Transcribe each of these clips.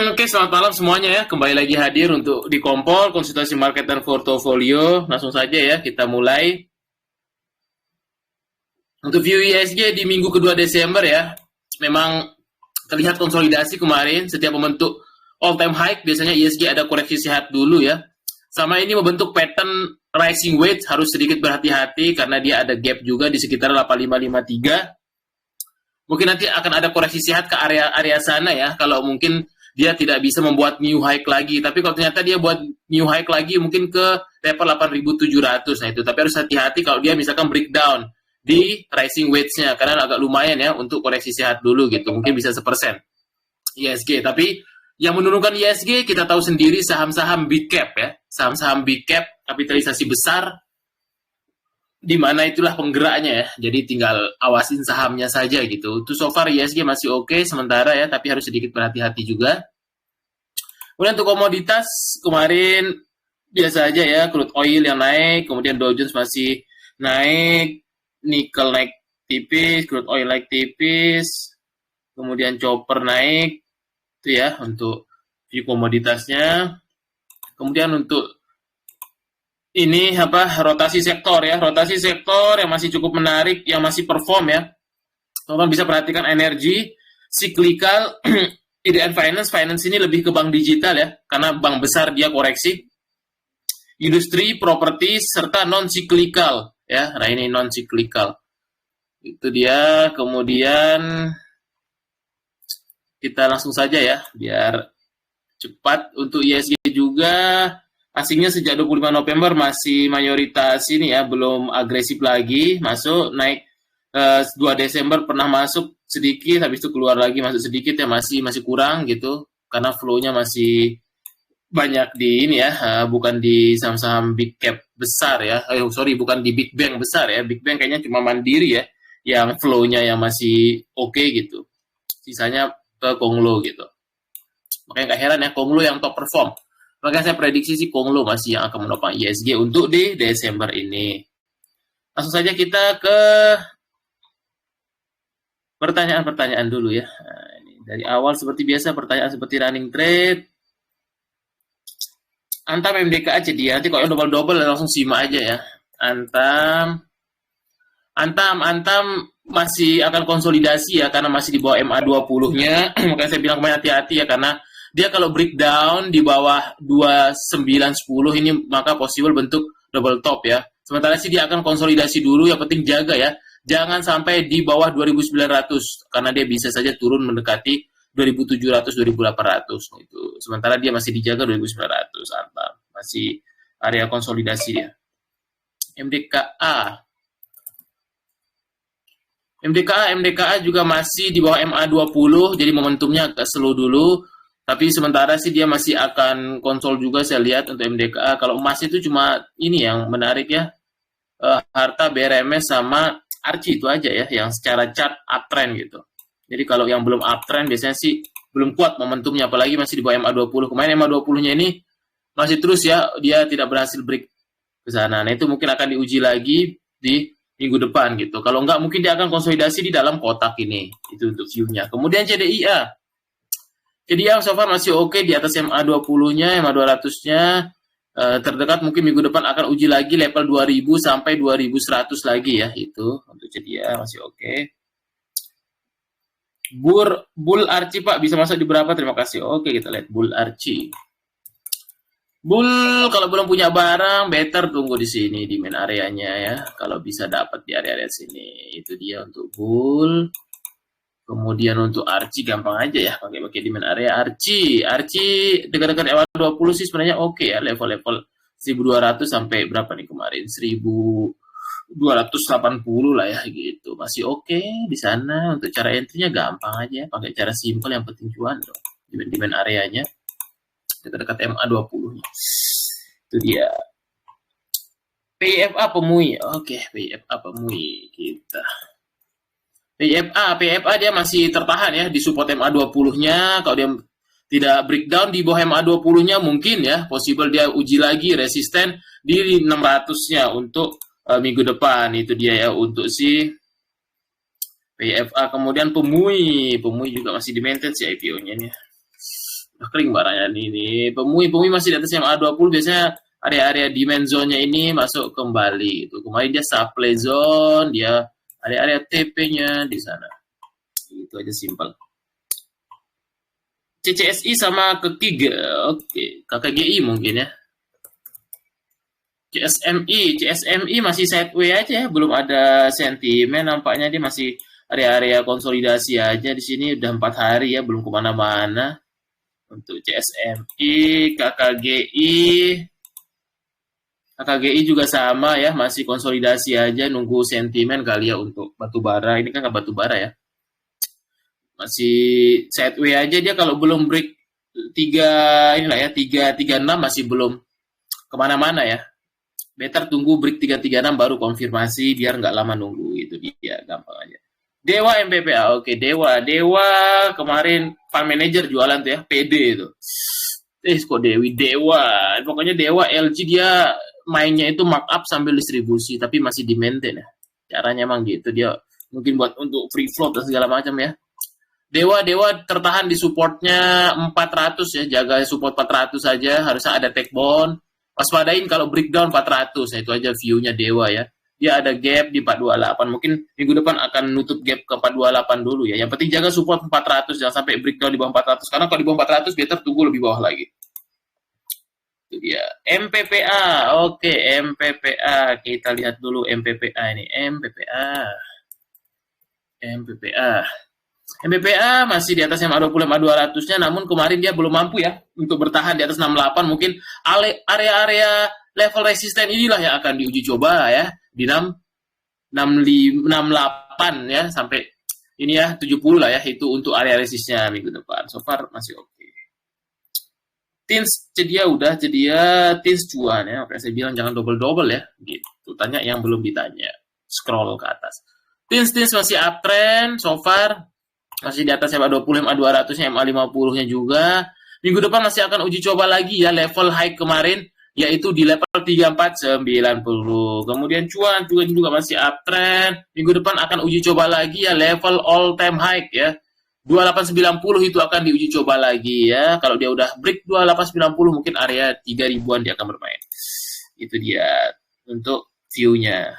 Oke, selamat malam semuanya ya. Kembali lagi hadir untuk di Kompol, konsultasi market dan portofolio. Langsung saja ya, kita mulai. Untuk view ISG di minggu kedua Desember ya, memang terlihat konsolidasi kemarin. Setiap membentuk all time high, biasanya ISG ada koreksi sehat dulu ya. Sama ini membentuk pattern rising wedge, harus sedikit berhati-hati karena dia ada gap juga di sekitar 8553. Mungkin nanti akan ada koreksi sehat ke area sana ya, kalau mungkin dia tidak bisa membuat new high lagi. Tapi kalau ternyata dia buat new high lagi, mungkin ke level 8.700. Nah itu, tapi harus hati-hati kalau dia misalkan breakdown di rising wedge-nya, karena agak lumayan ya untuk koreksi sehat dulu gitu. Mungkin bisa 1% ISG. Tapi yang menurunkan ISG, kita tahu sendiri saham-saham big cap ya. Saham-saham big cap, kapitalisasi besar, di mana itulah penggeraknya ya. Jadi tinggal awasin sahamnya saja gitu. Itu so far ISG masih oke sementara ya, tapi harus sedikit berhati-hati juga. Kemudian untuk komoditas kemarin biasa aja ya, crude oil yang naik, kemudian Dow Jones masih naik, nikel naik tipis, crude oil naik tipis, kemudian copper naik, itu ya untuk view komoditasnya. Kemudian untuk ini rotasi sektor ya, rotasi sektor yang masih cukup menarik, yang masih perform ya. Teman-teman bisa perhatikan energi, cyclical, IDN finance ini lebih ke bank digital ya, karena bank besar dia koreksi. Industri, properti, serta non-cyclical ya. Nah ini non-cyclical. Itu dia. Kemudian kita langsung saja ya, biar cepat. Untuk ISG juga asingnya sejak 25 November masih mayoritas ini ya, belum agresif lagi, masuk naik 2 Desember pernah masuk sedikit, habis itu keluar lagi masuk sedikit ya, masih kurang gitu, karena flow-nya masih banyak di ini ya, bukan di saham-saham big cap besar ya, bukan di big bank besar ya, big bank kayaknya cuma Mandiri ya, yang flow-nya yang masih oke gitu, sisanya ke Konglo gitu. Makanya gak heran ya, Konglo yang top perform. Makanya saya prediksi sih Konglo masih yang akan menopang ISG untuk di Desember ini. Langsung saja kita ke pertanyaan-pertanyaan dulu ya. Nah, ini dari awal seperti biasa pertanyaan seperti running trade. Antam MDKA jadi nanti kalau double-double langsung simak aja ya. Antam masih akan konsolidasi ya karena masih di bawah MA20-nya. Makanya saya bilang kemarin hati-hati ya, karena dia kalau breakdown di bawah 2910 ini maka possible bentuk double top ya. Sementara sih dia akan konsolidasi dulu, yang penting jaga ya. Jangan sampai di bawah 2900 karena dia bisa saja turun mendekati 2700 2800 itu. Sementara dia masih dijaga 2900 Antam. Masih area konsolidasi ya. MDKA juga masih di bawah MA20, jadi momentumnya agak slow dulu. Tapi sementara sih dia masih akan konsol juga saya lihat untuk MDKA. Kalau emas itu cuma ini yang menarik ya. Harta, BRMS sama Archie itu aja ya yang secara chart uptrend gitu. Jadi kalau yang belum uptrend biasanya sih belum kuat momentumnya, apalagi masih di bawah MA20. Kemarin MA20-nya ini masih terus ya, dia tidak berhasil break ke sana. Nah, itu mungkin akan diuji lagi di minggu depan gitu. Kalau enggak mungkin dia akan konsolidasi di dalam kotak ini. Itu untuk view-nya. Kemudian CDIA. Jadi yang so far masih oke di atas MA20-nya, MA200-nya. Terdekat mungkin minggu depan akan uji lagi level 2000 sampai 2100 lagi ya, itu untuk CDIA masih oke. Bull Archie Pak bisa masuk di berapa? Terima kasih. Oke, kita lihat Bull Archie. Bull kalau belum punya barang better tunggu di sini di main areanya ya. Kalau bisa dapat di area sini. Itu dia untuk Bull. Kemudian untuk Archie gampang aja ya, pakai di main area Archie dekat-dekat MA20 sih sebenarnya oke ya, level-level 1200 sampai berapa nih kemarin 1280 lah ya gitu, masih oke di sana. Untuk cara entry-nya gampang aja, pakai cara simple yang penting cuan loh. Di main areanya dekat-dekat MA20 itu dia. PFA Pemui, oke, PFA Pemui kita. PFA dia masih tertahan ya di support MA20-nya. Kalau dia tidak breakdown di bawah MA20-nya mungkin ya possible dia uji lagi resisten di 600-nya untuk minggu depan. Itu dia ya untuk si PFA. Kemudian Pemui juga masih di maintain si IPO-nya nih. kering barangnya nih. Pemui masih di atas MA20, biasanya area-area demand zone-nya ini masuk kembali gitu. Kemarin dia supply zone, dia area-area TP-nya di sana. Itu aja simpel. CCSI sama KKG, oke, KKGI mungkin ya. CSMI masih sideways aja ya, belum ada sentimen, nampaknya dia masih area-area konsolidasi aja di sini udah 4 hari ya, belum kemana-mana. Untuk CSMI, KKGI juga sama ya, masih konsolidasi aja, nunggu sentimen kali ya untuk batubara. Ini kan nggak batubara ya, masih sideways aja dia, kalau belum break 336 masih belum kemana-mana ya. Better tunggu break 336 baru konfirmasi biar nggak lama nunggu, itu dia, gampang aja. Dewa MPPA, oke, Dewa kemarin fund manager jualan tuh ya, PD itu. Kok Dewa, pokoknya Dewa LG dia mainnya itu markup sambil distribusi, tapi masih di maintain ya. Caranya emang gitu, dia mungkin buat untuk free float dan segala macam ya. Dewa tertahan di supportnya 400 ya, jaga support 400 saja, harusnya ada take bond. Waspadain kalau breakdown 400, nah itu aja view-nya Dewa ya. Dia ada gap di 428, mungkin minggu depan akan nutup gap ke 428 dulu ya. Yang penting jaga support 400, jangan sampai breakdown di bawah 400, karena kalau di bawah 400 better tunggu lebih bawah lagi. Itu dia. MPPA, oke, MPPA, kita lihat dulu MPPA ini. MPPA masih di atas MA20, MA200-nya, namun kemarin dia belum mampu ya untuk bertahan di atas 68. Mungkin area-area level resisten inilah yang akan diuji coba ya, di 68 ya, sampai ini ya 70 lah ya, itu untuk area resistnya minggu depan. So far masih oke. Tins cedia Tins cuan ya. Oke, saya bilang jangan double-double ya, gitu. Tanya yang belum ditanya. Scroll ke atas. Tins masih uptrend so far. Masih di atas MA20, MA200-nya, MA50-nya juga. Minggu depan masih akan uji coba lagi ya level high kemarin, yaitu di level 3490. Kemudian cuan juga masih uptrend. Minggu depan akan uji coba lagi ya level all time high ya. 2890 itu akan diuji coba lagi ya. Kalau dia udah break 2890, mungkin area 3000-an dia akan bermain. Itu dia untuk view-nya.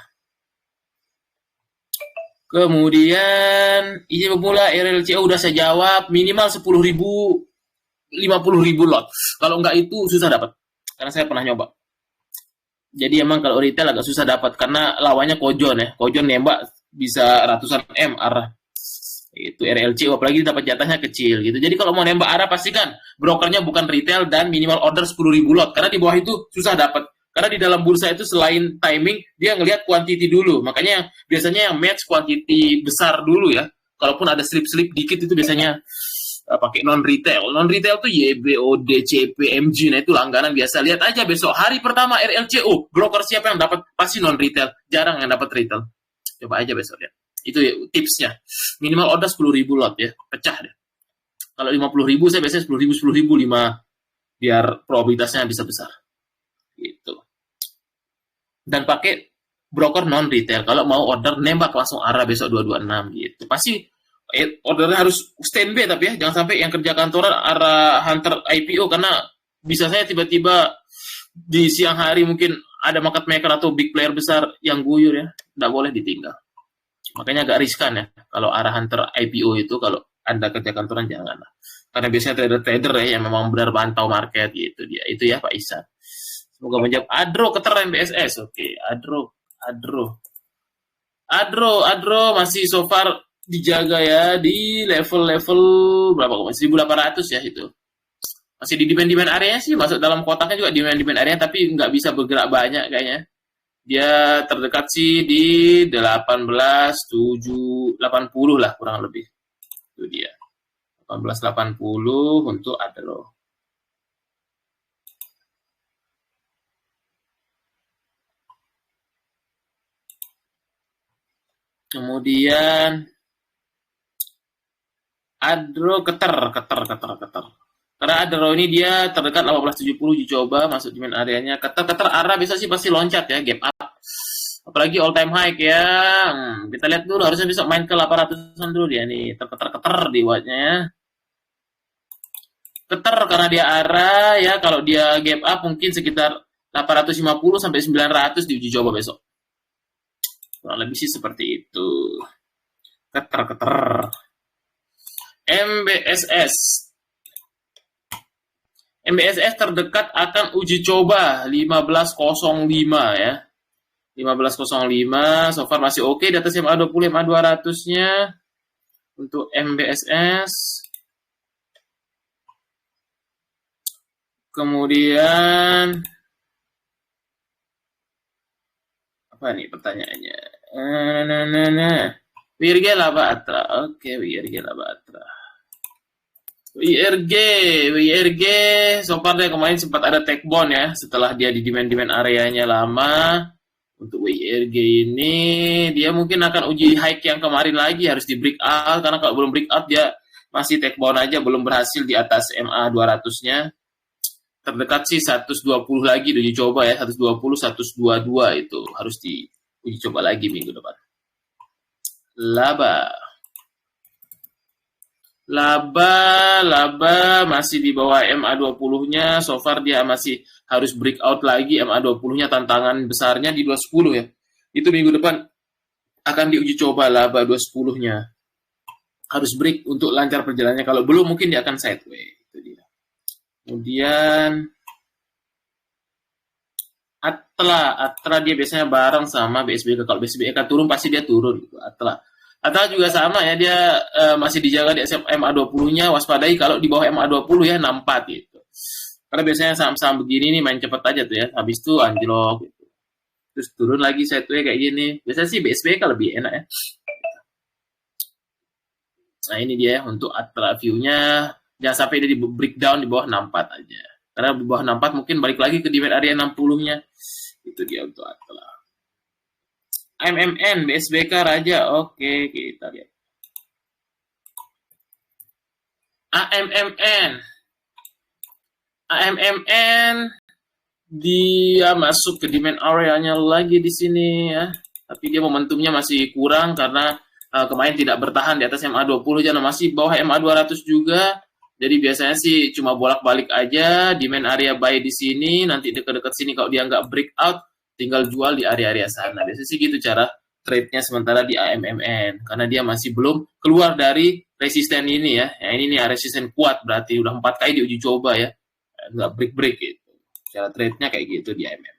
Kemudian izin pemula RLCO udah saya jawab, minimal 10.000, 50.000 lot. Kalau enggak itu susah dapat, karena saya pernah nyoba. Jadi emang kalau retail agak susah dapat, karena lawannya Kojon ya. Kojon nembak bisa ratusan M arah. Itu RLCO, apalagi dapat jatahnya kecil gitu. Jadi kalau mau nembak arah, pastikan brokernya bukan retail dan minimal order 10.000 lot, karena di bawah itu susah dapat. Karena di dalam bursa itu selain timing, dia ngelihat quantity dulu. Makanya biasanya yang match quantity besar dulu ya. Kalaupun ada slip-slip dikit itu biasanya pakai non-retail. Non-retail tuh YBOD, CP, MG. Nah itu langganan biasa. Lihat aja besok hari pertama RLCO. Broker siapa yang dapat? Pasti non-retail. Jarang yang dapat retail. Coba aja besok ya. Itu ya, tipsnya. Minimal order 10.000 lot ya. Pecah deh. Kalau 50.000 saya biasanya 10.000, 5. Biar probabilitasnya bisa besar. Gitu. Dan pakai broker non retail kalau mau order nembak langsung arah besok 226 gitu. Pasti ordernya harus standby, tapi ya jangan sampai yang kerja kantoran arah hunter IPO, karena bisa saya tiba-tiba di siang hari mungkin ada market maker atau big player besar yang guyur ya, nggak boleh ditinggal. Makanya agak riskan ya kalau arah hunter IPO itu, kalau Anda kerja kantoran jangan lah. Karena biasanya trader-trader ya yang memang benar pantau market gitu dia. Itu ya Pak Isan. Semoga menjawab. Adro keteran BSS. Oke, Adro masih so far dijaga ya di level-level berapa? 1.800 ya itu. Masih di demand area sih, masuk dalam kotaknya juga demand area, tapi nggak bisa bergerak banyak kayaknya. Dia terdekat sih di 18.780 lah kurang lebih. Itu dia. 18.80 untuk Adro. Kemudian Adro keter. Karena Adro ini dia terdekat 1870 uji coba, masuk demand areanya. Keter arah bisa sih pasti loncat ya, gap up. Apalagi all time high ya. Kita lihat dulu, harusnya besok main ke 800-an dulu dia nih. Terketer di wattnya ya. Keter karena dia arah ya, kalau dia gap up mungkin sekitar 850 sampai 900 di uji coba besok. Kurang lebih sih seperti itu. Keter. MBSS. MBSS terdekat akan uji coba 15.05 ya. 15.05 so far masih oke di atas MA20, MA200-nya untuk MBSS. Kemudian apa nih pertanyaannya? WIRG Laba Atra. Oke, WIRG Laba Atra. WIRG so far dia kemarin sempat ada take bond ya, setelah dia di demand areanya lama. Untuk WIRG ini dia mungkin akan uji high yang kemarin lagi, harus di break out, karena kalau belum break out dia masih take bond aja, belum berhasil di atas MA 200-nya. Terdekat sih 120 lagi uji coba ya, 120 122 itu harus di uji coba lagi minggu depan. Laba masih di bawah MA20-nya, so far dia masih harus breakout lagi. MA20-nya tantangan besarnya di 210 ya. Itu minggu depan akan diuji coba laba 210-nya. Harus break untuk lancar perjalanannya, kalau belum mungkin dia akan sideways. Itu dia. Kemudian Atla dia biasanya bareng sama BSBK. Kalau BSBK turun pasti dia turun gitu. Atla juga sama ya, dia masih dijaga di MA20-nya, waspadai kalau di bawah MA20 ya 64 gitu. Karena biasanya saham-saham begini nih main cepet aja tuh ya, habis itu anjlok gitu. Terus turun lagi sideways kayak gini. Biasanya sih BSBK lebih enak ya. Nah ini dia untuk Atla view-nya, jangan sampai dia di breakdown di bawah 64 aja. Karena di bawah 64 mungkin balik lagi ke demand area 60-nya. Itu dia untuk Atla. AMMN, BSBK Raja. Oke, kita lihat. AMMN dia masuk ke demand area-nya lagi di sini ya. Tapi dia momentumnya masih kurang karena kemarin tidak bertahan di atas MA20 aja, masih bawah MA200 juga. Jadi biasanya sih cuma bolak-balik aja, demand area buy di sini, nanti dekat-dekat sini kalau dia nggak breakout, tinggal jual di area-area sana. Biasanya sih gitu cara trade-nya sementara di AMMN, karena dia masih belum keluar dari resisten ini ya. Ya ini nih resisten kuat, berarti udah 4 kali diuji coba ya, nggak break-break gitu. Cara trade-nya kayak gitu di AMMN.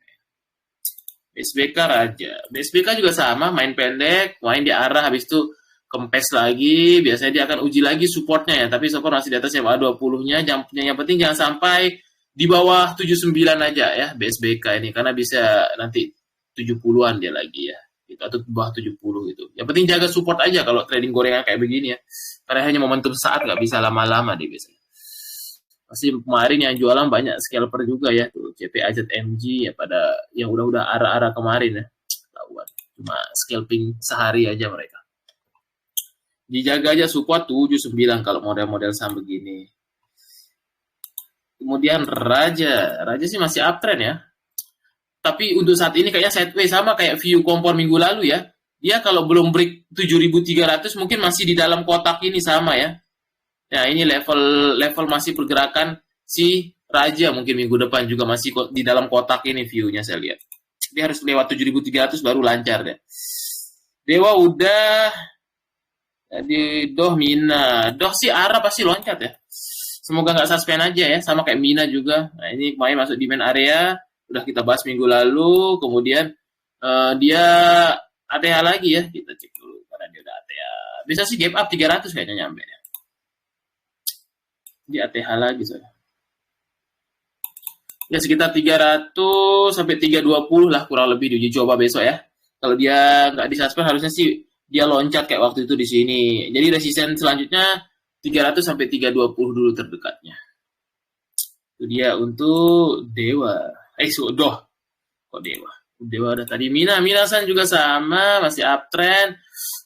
BSBK Raja. BSBK juga sama, main pendek, main di arah, habis itu kempes lagi, biasanya dia akan uji lagi supportnya ya, tapi support masih di atas MA20-nya, yang penting jangan sampai di bawah 79 aja ya BSBK ini, karena bisa nanti 70-an dia lagi ya, gitu, atau di bawah 70 gitu. Yang penting jaga support aja kalau trading gorengan kayak begini ya, karena hanya momentum saat, nggak bisa lama-lama deh biasanya. Pasti kemarin yang jualan banyak scalper juga ya, tuh CP AZMG ya, pada yang udah arah-arah kemarin ya, tahuan. Cuma scalping sehari aja mereka. Dijaga aja support 79 kalau model-model saham begini. Kemudian Raja sih masih uptrend ya. Tapi untuk saat ini kayaknya sideways, sama kayak view kompor minggu lalu ya. Dia kalau belum break 7.300 mungkin masih di dalam kotak ini sama ya. Nah, ini level masih pergerakan si Raja, mungkin minggu depan juga masih di dalam kotak ini view-nya saya lihat. Dia harus lewat 7.300 baru lancar deh. Dewa udah, di Mina. Sih arah pasti loncat ya. Semoga nggak suspend aja ya, sama kayak Mina juga. Nah, ini kemarin masuk demand area, udah kita bahas minggu lalu, kemudian dia ATH lagi ya, kita cek dulu karena dia udah ATH. Bisa sih gap up 300 kayaknya nyampe ya. Di ATH lagi soalnya. Ya sekitar 300 sampai 320 lah kurang lebih di uji coba besok ya. Kalau dia nggak disuspend harusnya sih dia loncat kayak waktu itu di sini. Jadi resisten selanjutnya 300 sampai 320 dulu terdekatnya. Itu dia untuk Dewa. Kok Dewa? Dewa udah tadi. Minasan juga sama, masih uptrend.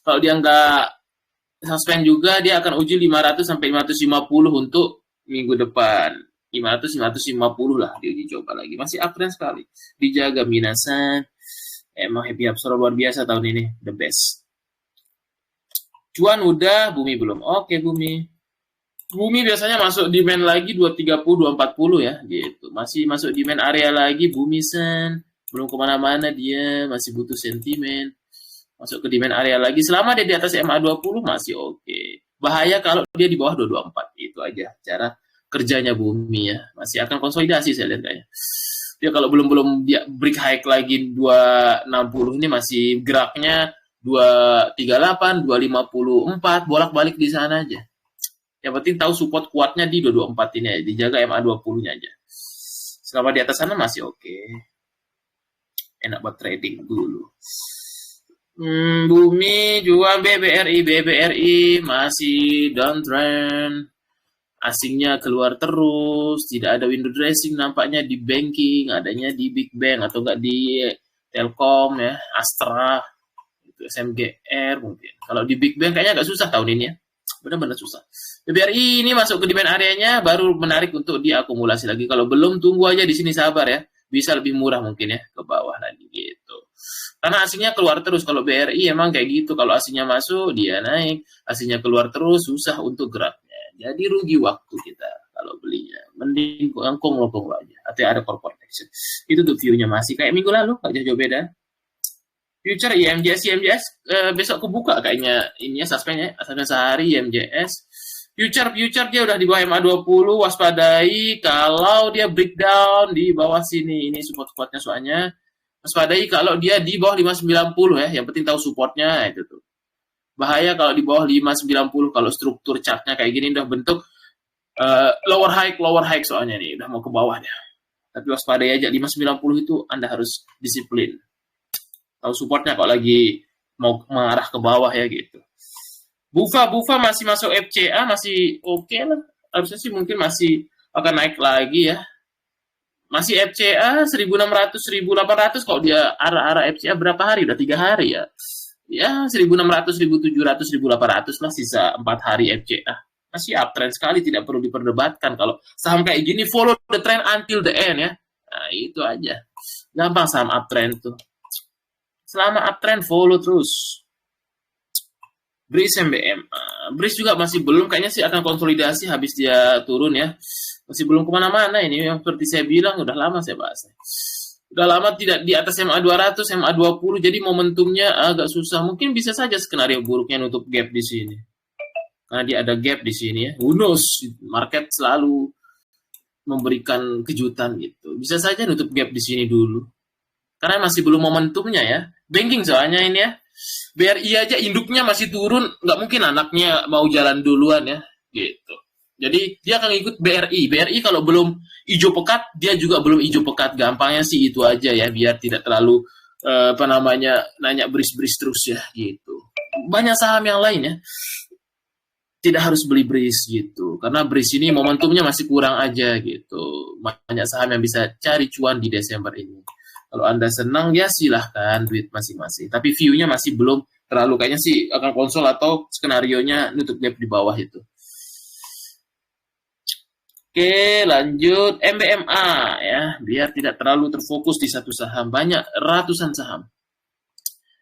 Kalau dia nggak suspend juga, dia akan uji 500 sampai 550 untuk minggu depan. 500 550 lah diuji coba lagi. Masih uptrend sekali. Dijaga Minasan. Emang happy absorb luar biasa tahun ini, the best. Cuan udah, Bumi belum. Oke, Bumi. Bumi biasanya masuk demand lagi 230, 240 ya, gitu. Masih masuk demand area lagi, Bumi sen. Belum kemana-mana dia, masih butuh sentimen. Masuk ke demand area lagi, selama dia di atas MA20 masih oke. Bahaya kalau dia di bawah 224, itu aja cara kerjanya Bumi ya. Masih akan konsolidasi saya lihat kayaknya. Dia kalau belum dia break high lagi 260 ini masih geraknya 238, 254, bolak-balik di sana aja. Yang penting tahu support kuatnya di 224 ini aja, dijaga MA20-nya aja. Selama di atas sana masih oke. Enak buat trading dulu. Bumi jual BBRI masih downtrend. Asingnya keluar terus, tidak ada window dressing nampaknya di banking, adanya di Big Bank atau enggak di Telkom ya, Astra, itu SMGR mungkin. Kalau di Big Bank kayaknya agak susah tahun ini ya. Benar-benar susah. BBRI ini masuk ke demand areanya baru menarik untuk diakumulasi lagi. Kalau belum tunggu aja di sini sabar ya. Bisa lebih murah mungkin ya ke bawah lagi gitu. Karena asingnya keluar terus. Kalau BRI emang kayak gitu. Kalau asingnya masuk dia naik, asingnya keluar terus susah untuk geraknya. Jadi rugi waktu kita kalau belinya. Mending ngkong aja. Atau ada corporate action. Itu tuh view-nya masih kayak minggu lalu, gak jauh beda. Future IMJS besok kebuka kayaknya ininya suspendnya sehari IMJS. Future dia udah di bawah MA20, waspadai kalau dia breakdown di bawah sini. Ini support-supportnya soalnya. Waspadai kalau dia di bawah 590 ya, yang penting tahu supportnya itu tuh. Bahaya kalau di bawah 590 kalau struktur chartnya kayak gini udah bentuk lower high soalnya nih, udah mau ke bawah ya. Tapi waspadai aja 590 itu Anda harus disiplin. Tahu supportnya kalau lagi mau mengarah ke bawah ya gitu. Bufa masih masuk FCA masih oke lah. Harusnya sih mungkin masih akan naik lagi ya. Masih FCA 1600 1800 kalau dia arah-arah FCA berapa hari? Udah 3 hari ya. Ya 1600 1700 1800 lah sisa 4 hari FCA. Masih uptrend sekali, tidak perlu diperdebatkan. Kalau saham kayak gini follow the trend until the end ya. Nah, itu aja. Gampang saham uptrend tuh. Selama uptrend follow terus. Breeze MBM. Breeze juga masih belum, kayaknya sih akan konsolidasi habis dia turun ya. Masih belum kemana-mana ini, yang seperti saya bilang udah lama saya bahas. Udah lama tidak di atas MA200, MA20, jadi momentumnya agak susah. Mungkin bisa saja skenario buruknya nutup gap di sini. Karena dia ada gap di sini ya. Who knows, market selalu memberikan kejutan gitu. Bisa saja nutup gap di sini dulu. Karena masih belum momentumnya ya. Banking soalnya ini ya. BRI aja induknya masih turun, nggak mungkin anaknya mau jalan duluan ya, gitu. Jadi dia akan ikut BRI. BRI kalau belum hijau pekat, dia juga belum hijau pekat. Gampangnya sih itu aja ya, biar tidak terlalu nanya beris-beris terus ya, gitu. Banyak saham yang lain ya, tidak harus beli BRIS gitu. Karena BRIS ini momentumnya masih kurang aja gitu. Banyak saham yang bisa cari cuan di Desember ini. Kalau Anda senang, ya silahkan duit masing-masing. Tapi view-nya masih belum terlalu, kayaknya sih akan konsol atau skenario-nya nutup gap di bawah itu. Oke, lanjut MBMA ya, biar tidak terlalu terfokus di satu saham. Banyak ratusan saham.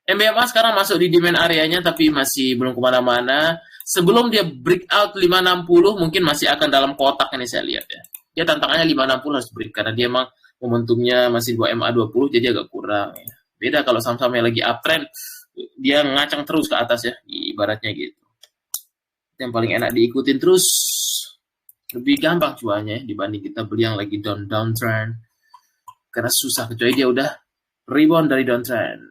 MBMA sekarang masuk di demand areanya tapi masih belum kemana-mana. Sebelum dia breakout 560 mungkin masih akan dalam kotak ini saya lihat ya. Dia tantangannya 560 harus break karena dia emang momentumnya masih 2 MA20 jadi agak kurang ya. Beda kalau saham-saham yang lagi uptrend dia ngacang terus ke atas ya, ibaratnya gitu. Yang paling enak diikutin terus, lebih gampang cuannya dibanding kita beli yang lagi downtrend. Karena susah kecuali dia udah rebound dari downtrend.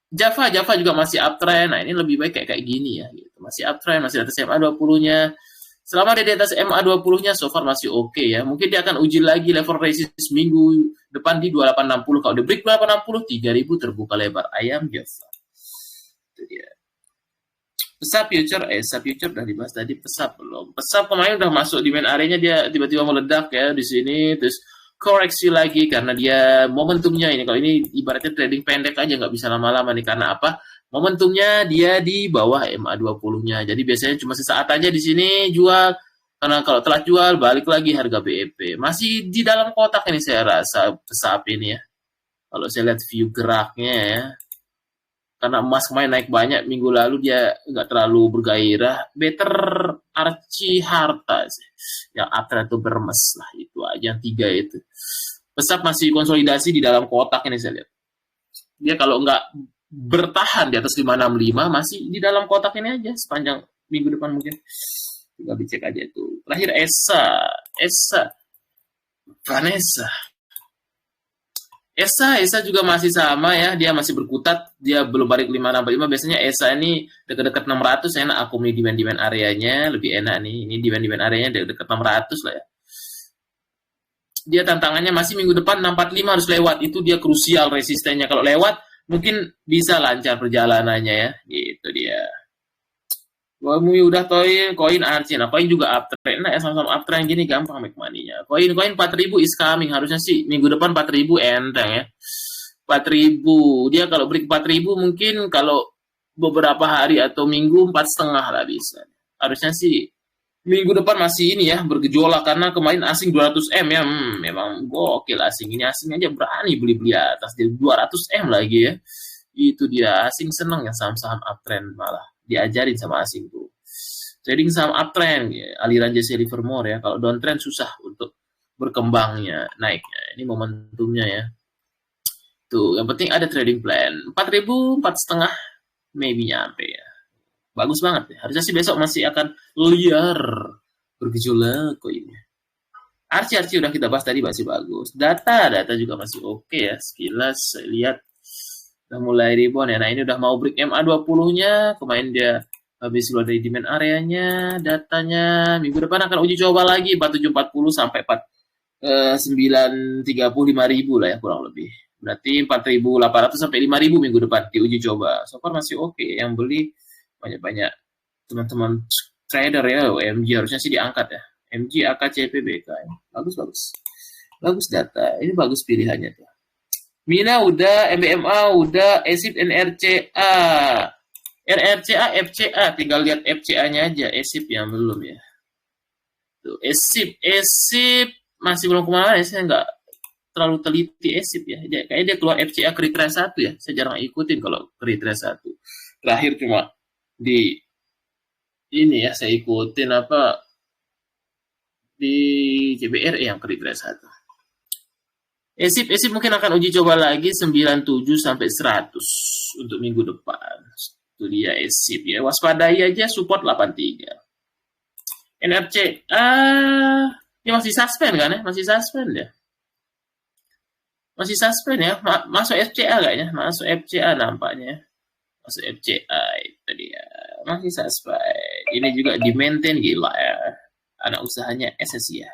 Java juga masih uptrend. Nah, ini lebih baik kayak gini ya gitu. Masih uptrend, masih atas MA20-nya. Selama dia di atas MA20-nya, so far masih oke ya. Mungkin dia akan uji lagi level resistance minggu depan di 2860. Kalau dia break 2860, 3000 terbuka lebar. Ayam Java. Itu dia. Pesap future udah dibahas tadi. Pesap belum. Pesap kemarin udah masuk di main areanya, dia tiba-tiba meledak ya di sini. Terus koreksi lagi karena dia momentumnya ini. Kalau ini ibaratnya trading pendek aja, nggak bisa lama-lama nih. Karena apa? Momentumnya dia di bawah MA20-nya. Jadi biasanya cuma sesaat aja di sini jual. Karena kalau telat jual, balik lagi harga BEP. Masih di dalam kotak ini saya rasa pesap ini ya. Kalau saya lihat view geraknya ya. Karena emas kemarin naik banyak, minggu lalu dia nggak terlalu bergairah. Better Archie Harta sih. Yang uptrend itu bermes lah, itu aja yang 3 itu. Pesat masih konsolidasi di dalam kotak ini saya lihat. Dia kalau nggak bertahan di atas 565 masih di dalam kotak ini aja sepanjang minggu depan mungkin. Tinggal dicek aja itu. Terakhir Esa Vanessa. Esa juga masih sama ya, dia masih berkutat, dia belum balik 565. Biasanya Esa ini dekat-dekat 600 enak aku nih demand areanya, lebih enak nih. Ini demand areanya dekat 600 lah ya. Dia tantangannya masih minggu depan 645 harus lewat, itu dia krusial resistennya. Kalau lewat mungkin bisa lancar perjalanannya ya, gitu dia. Mui udah koin Archie, nah koin juga uptrend, nah sama-sama uptrend gini gampang make money-nya. Koin 4.000 is coming, harusnya sih minggu depan 4.000 enteng ya. 4.000, dia kalau break 4.000 mungkin kalau beberapa hari atau minggu 4,5 lah bisa. Harusnya sih minggu depan masih ini ya bergejolak karena kemarin asing 200 M ya, memang gokil asing ini, asing aja berani beli atas jadi 200 M lagi ya. Itu dia, asing seneng ya saham-saham uptrend, malah diajarin sama asing tuh. Trading saham uptrend, ya, aliran Jesse Livermore ya. Kalau downtrend susah untuk berkembangnya, naiknya. Ini momentumnya ya. Tuh, yang penting ada trading plan. 4.000, 4,5 maybe nyampe ya. Bagus banget ya. Harusnya sih besok masih akan liar bergejolak koinnya. Archie udah kita bahas tadi, masih bagus. Data juga masih oke ya. Sekilas saya lihat udah mulai rebound ya. Nah ini udah mau break MA20-nya. Kemarin dia habis keluar dari demand areanya. Datanya minggu depan akan uji coba lagi 4740 sampai 935.000 lah ya kurang lebih. Berarti 4.800 sampai 5.000 minggu depan diuji coba. So far masih oke. Yang beli banyak-banyak teman-teman trader ya. MG harusnya sih diangkat ya. MG, AKCP, BK. Bagus data. Ini bagus pilihannya tuh. Mina udah, MBMA udah, ESIP, NRCA. RRCA, FCA, tinggal lihat FCA-nya aja, ESIP yang belum ya. Tuh, ESIP masih belum kemana ya, saya nggak terlalu teliti ESIP ya. Kayaknya dia keluar FCA kriteria 1 ya, saya jarang ikutin kalau kriteria 1. Terakhir cuma di ini ya, saya ikutin apa di JBR yang kriteria 1. ESIP mungkin akan uji coba lagi 97 sampai 100 untuk minggu depan. Itu dia ESIP ya. Waspadai aja support 83. NRC ini masih suspend kan ya? Masih suspend ya. Masuk FCA kayaknya. Masuk FCA nampaknya. Masuk FCA itu dia. Masih suspend. Ini juga di maintain gila ya. Anak usahanya SSI ya.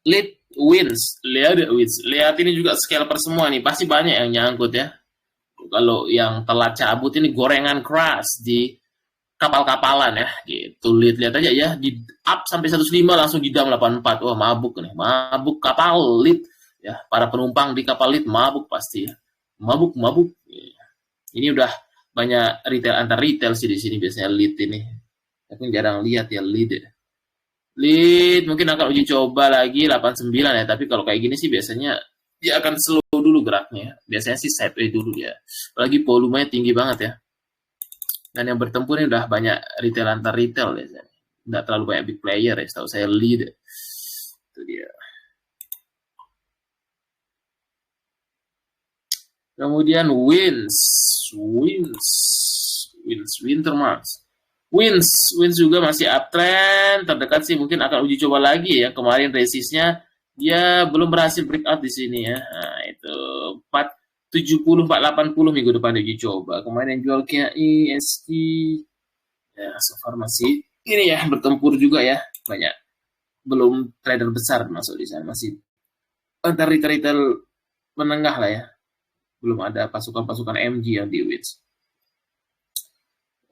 Lihat ini juga scalper semua nih, pasti banyak yang nyangkut ya. Kalau yang telat cabut ini gorengan keras di kapal-kapalan ya, gitu. Lihat aja ya, di up sampai 105 langsung di down 84. Wah, mabuk kapal lead ya. Para penumpang di kapal lead mabuk pasti ya. Mabuk. Ini udah banyak retail antar retail sih di sini biasanya lead ini. Tapi jarang lihat ya lead ya. Lead mungkin akan uji coba lagi 89 ya, tapi kalau kayak gini sih biasanya dia akan slow dulu geraknya. Biasanya sih sideways dulu dia. Apalagi volumenya tinggi banget ya. Dan yang bertempur ini udah banyak retail antar retail biasanya. Nggak terlalu banyak big player ya, setahu saya lead. Itu dia. Kemudian Wintermars. Wins juga masih uptrend, terdekat sih mungkin akan uji coba lagi ya. Kemarin resistnya dia belum berhasil breakout di sini ya. Nah, itu 470 480 minggu depan uji coba. Kemarin jual KI, ST ya, so far masih ini ya bertempur juga ya. Banyak belum trader besar masuk di sana, masih antar retail menengah lah ya. Belum ada pasukan-pasukan MG yang di Wins.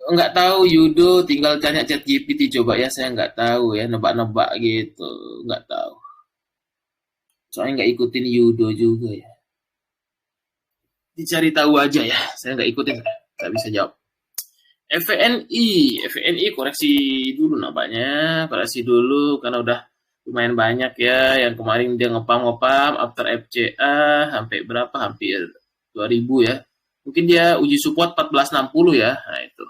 Nggak tahu Yudo, tinggal tanya ChatGPT coba ya, saya nggak tahu ya, nebak-nebak gitu, nggak tahu. Soalnya nggak ikutin Yudo juga ya. Dicari tahu aja ya, saya nggak ikutin, nggak bisa jawab. FVNI koreksi dulu nampaknya, koreksi dulu karena udah lumayan banyak ya, yang kemarin dia ngepam after FCA sampai berapa, hampir 2000 ya. Mungkin dia uji support 1460 ya, nah itu.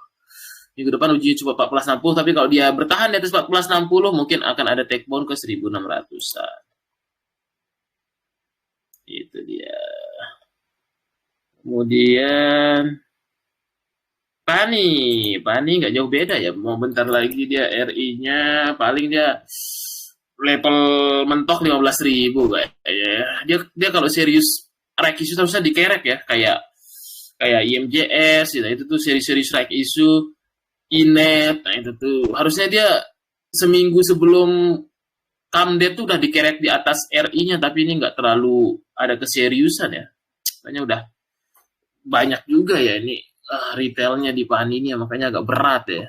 Minggu depan uji coba 1460, tapi kalau dia bertahan di atas 1460 mungkin akan ada take down ke 1600-an. Itu dia. Kemudian Pani nggak jauh beda ya. Mau bentar lagi dia RI-nya paling dia level mentok 15.000 kayaknya. Dia kalau serius rack issue harusnya dikerek ya, kayak IMJS gitu. Itu tuh seri-seri rack issue, Inet, nah itu tuh harusnya dia seminggu sebelum Camdet tuh udah dikerek di atas RI-nya, tapi ini nggak terlalu ada keseriusan ya. Makanya udah banyak juga ya ini retailnya di Pani ini, makanya agak berat ya.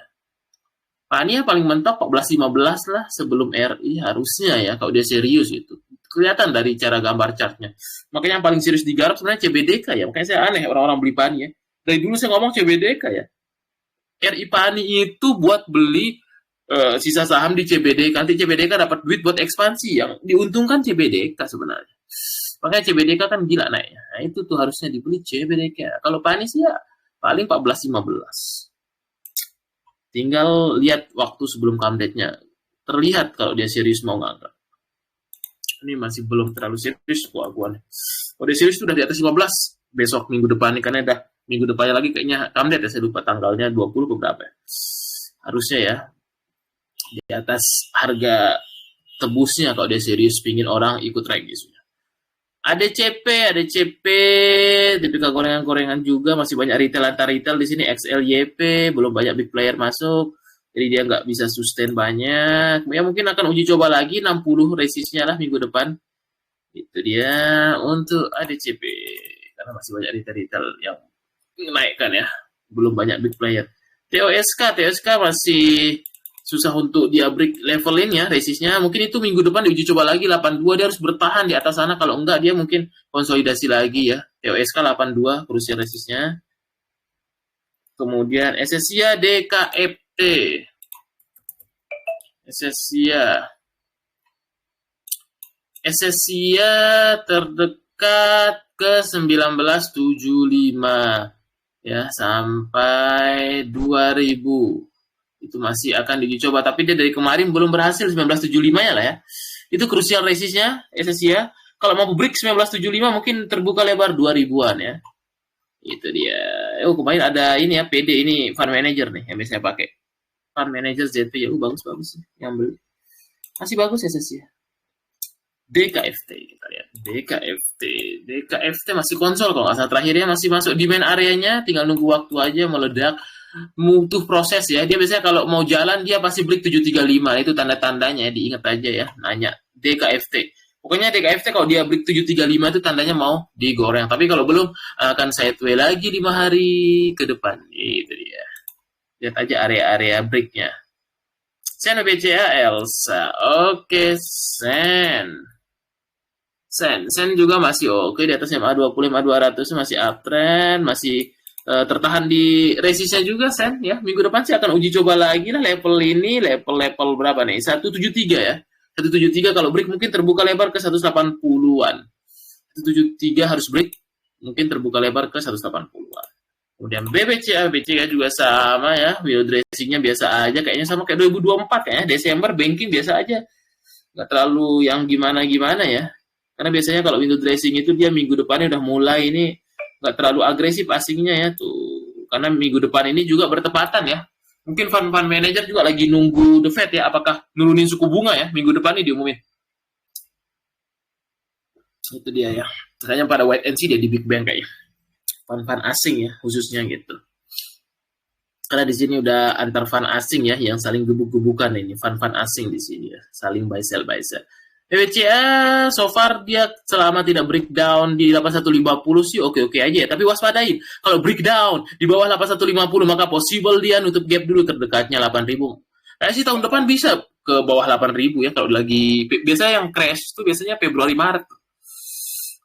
Pani ya paling mentok 14-15 lah sebelum RI harusnya ya, kalau dia serius itu. Kelihatan dari cara gambar chartnya. Makanya yang paling serius digarap sebenarnya CBDK ya. Makanya saya aneh orang-orang beli Pani ya. Dari dulu saya ngomong CBDK ya. RI Pani itu buat beli sisa saham di CBDK. Nanti CBDK dapat duit buat ekspansi. Yang diuntungkan CBDK sebenarnya. Makanya CBDK kan gila naiknya. Nah itu tuh harusnya dibeli CBDK. Kalau Pani sih ya paling 14-15. Tinggal lihat waktu sebelum Camdet-nya. Terlihat kalau dia serius mau ngangkat. Ini masih belum terlalu serius kok akuannya. Kalau dia serius sudah di atas 15 besok minggu depan nih, karena dah minggu depannya lagi kayaknya Camdet ya, saya lupa tanggalnya 20 ke berapa ya. Harusnya ya di atas harga tebusnya kalau dia serius pingin orang ikut regis. Ada CP, tipikal gorengan-gorengan juga, masih banyak retail antar retail di sini, XLYP, belum banyak big player masuk, jadi dia nggak bisa sustain banyak. Ya mungkin akan uji coba lagi 60 resistnya lah minggu depan. Itu dia untuk ADCP, karena masih banyak retail yang menaikkan ya, belum banyak big player. TOSK masih susah untuk dia break levelin ya, resistnya. Mungkin itu minggu depan diuji coba lagi 82, dia harus bertahan di atas sana, kalau enggak dia mungkin konsolidasi lagi ya. TOSK 82 krusial resistnya. Kemudian SSIA DKFT. SSIA terdekat ke 1975 ya, sampai 2000. Itu masih akan diuji coba, tapi dia dari kemarin belum berhasil 1975 ya lah ya. Itu krusial resistnya SSI ya. Kalau mau break 1975 mungkin terbuka lebar 2000-an ya. Itu dia. Oh, kemarin ada ini ya, PD ini fund manager nih yang biasanya pakai. Fund manager ZP ya, bagus yang beli. Masih bagus SSI ya. DKFT kita lihat. DKFT masih konsol kalau nggak salah, terakhirnya masih masuk di main areanya, tinggal nunggu waktu aja meledak. Butuh proses ya. Dia biasanya kalau mau jalan dia pasti break 735. Itu tanda-tandanya, diingat aja ya. Nanya DKFT. Pokoknya DKFT kalau dia break 735 itu tandanya mau digoreng. Tapi kalau belum akan sideway lagi 5 hari ke depan. Itu dia. Lihat aja area-area breaknya. Sen BCA Elsa. Oke, Sen juga masih oke di atas MA20, MA200 masih uptrend, masih tertahan di resistnya juga Sen ya. Minggu depan sih akan uji coba lagi lah level ini, level berapa nih? 173 ya. 173 kalau break mungkin terbuka lebar ke 180-an. 173 harus break, mungkin terbuka lebar ke 180-an. Kemudian BCA juga sama ya, window dressing-nya biasa aja, kayaknya sama kayak 2024 kayaknya, Desember banking biasa aja. Nggak terlalu yang gimana-gimana ya. Karena biasanya kalau window dressing itu dia minggu depannya udah mulai ini nggak terlalu agresif asingnya ya tuh, karena minggu depan ini juga bertepatan ya, mungkin fund manager juga lagi nunggu the Fed ya, apakah nurunin suku bunga ya minggu depan ini diumumin. Itu dia ya, makanya pada wait and see dia di big bank kayaknya, fund asing ya khususnya gitu, karena di sini udah antar fund asing ya yang saling gebuk-gebukan ini, fund asing di sini ya, saling buy sell. BCA so far dia selama tidak breakdown di 8150 sih oke-oke aja ya. Tapi waspadain, kalau breakdown di bawah 8150 maka possible dia nutup gap dulu terdekatnya 8000. Kayak sih tahun depan bisa ke bawah 8000 ya kalau lagi, biasanya yang crash itu biasanya Februari Maret.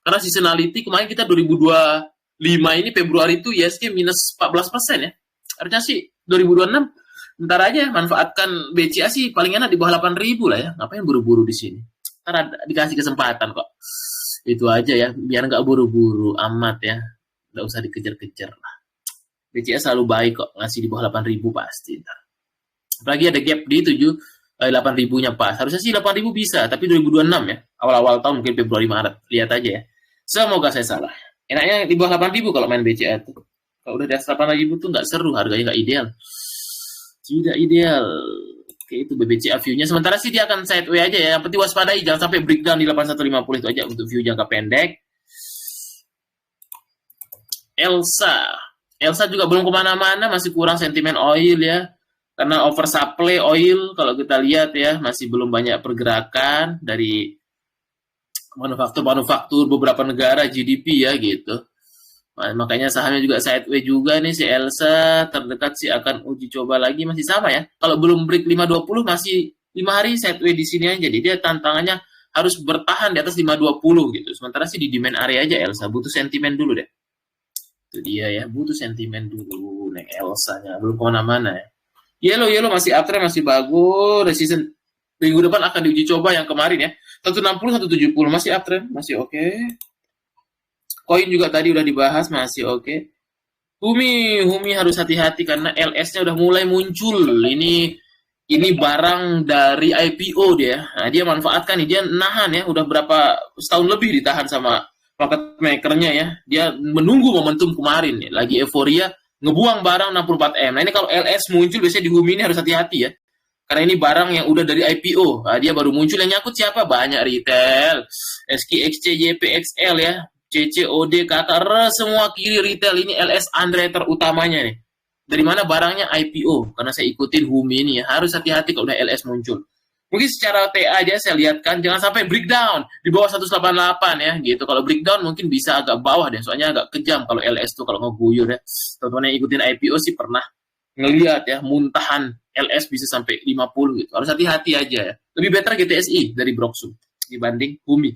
Karena seasonality kemarin kita 2025 ini Februari itu ISG minus 14% ya. Harusnya sih 2026 ntar aja manfaatkan BCA sih paling enak di bawah 8000 lah ya. Ngapain buru-buru di sini? Ntar dikasih kesempatan kok. Itu aja ya, biar nggak buru-buru amat ya. Nggak usah dikejar-kejar lah. BCA selalu baik kok, ngasih di bawah 8.000 pasti. Apalagi ada gap di 8.000-nya pas. Harusnya sih 8.000 bisa, tapi 2026 ya. Awal-awal tahun mungkin Februari Maret. Lihat aja ya. Semoga saya salah. Enaknya di bawah 8.000 kalau main BCA tuh. Kalau udah di atas 8.000 tuh nggak seru, harganya nggak ideal. Tidak ideal. Oke, itu BBCA view-nya. Sementara sih dia akan sideway aja ya. Yang penting waspadai, jangan sampai breakdown di 8150 itu aja untuk view jangka pendek. Elsa juga belum kemana-mana, masih kurang sentimen oil ya. Karena oversupply oil, kalau kita lihat ya, masih belum banyak pergerakan dari manufaktur beberapa negara GDP ya gitu. Makanya sahamnya juga sideways juga nih si Elsa, terdekat sih akan uji coba lagi, masih sama ya. Kalau belum break 520 masih 5 hari sideways di sini aja. Jadi dia tantangannya harus bertahan di atas 520 gitu. Sementara sih di demand area aja Elsa, butuh sentimen dulu deh. Itu dia ya, butuh sentimen dulu nih Elsa-nya, belum kemana-mana ya. Yellow masih uptrend, masih bagus. Resistance minggu depan akan diuji coba yang kemarin ya. 160, 170 masih uptrend, masih oke. Koin juga tadi udah dibahas, masih oke. Humi harus hati-hati karena LS-nya udah mulai muncul. Ini barang dari IPO dia. Nah, dia manfaatkan nih, dia nahan ya, udah berapa setahun lebih ditahan sama market maker-nya ya. Dia menunggu momentum kemarin ya, lagi euforia ngebuang barang 64M. Nah, ini kalau LS muncul biasanya di Humi ini harus hati-hati ya. Karena ini barang yang udah dari IPO. Nah, dia baru muncul, yang nyangkut siapa? Banyak retail. SKXC, YPXL ya. CCOD, Qatar, semua kiri retail ini LS underwriter utamanya nih. Dari mana barangnya? IPO. Karena saya ikutin Humi ini ya. Harus hati-hati kalau udah LS muncul. Mungkin secara TA aja saya lihatkan, jangan sampai breakdown di bawah 188 ya gitu. Kalau breakdown mungkin bisa agak bawah deh, soalnya agak kejam kalau LS tuh kalau ngeguyur ya. Teman-teman yang ikutin IPO sih pernah ngelihat ya, muntahan LS bisa sampai 50 gitu. Harus hati-hati aja ya. Lebih better GTSI dari Broksum dibanding Humi.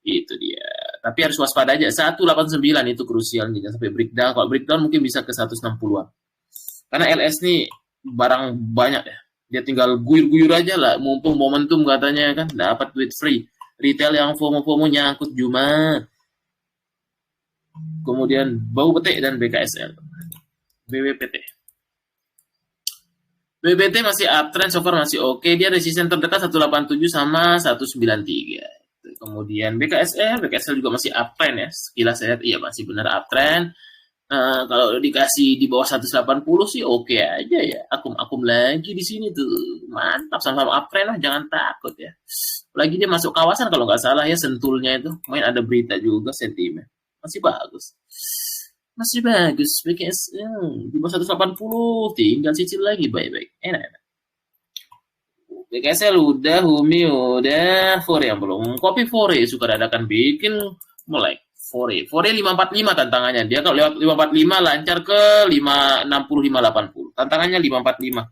Itu dia. Tapi harus waspada aja. 189 itu krusial nih, jangan sampai breakdown. Kalau breakdown mungkin bisa ke 160-an. Karena LS nih barang banyak ya. Dia tinggal guyur-guyur aja lah, mumpung momentum katanya kan, dapat duit free. Retail yang FOMO-FOMO nyangkut Jumat. Kemudian Bau Petek dan BKSL. BWPT. BWPT masih uptrend, so far masih oke. Dia resisten terdekat 187 sama 193. Kemudian BKSL juga masih uptrend ya. Sekilas saya lihat, iya masih benar uptrend. Kalau dikasih di bawah 180 sih oke aja ya. Akum lagi di sini tuh. Mantap, sama-sama uptrend lah, jangan takut ya. Lagi dia masuk kawasan kalau nggak salah ya, Sentulnya itu. Main ada berita juga sentimen. Masih bagus. BKSL di bawah 180, tinggal cicil lagi baik-baik. Enak. BKSL udah, Humi udah, Fore yang belum. Kopi Fore suka dadakan bikin mulai. Fore 545 tantangannya. Dia kalau lewat 545 lancar ke 560, 580. Tantangannya 545.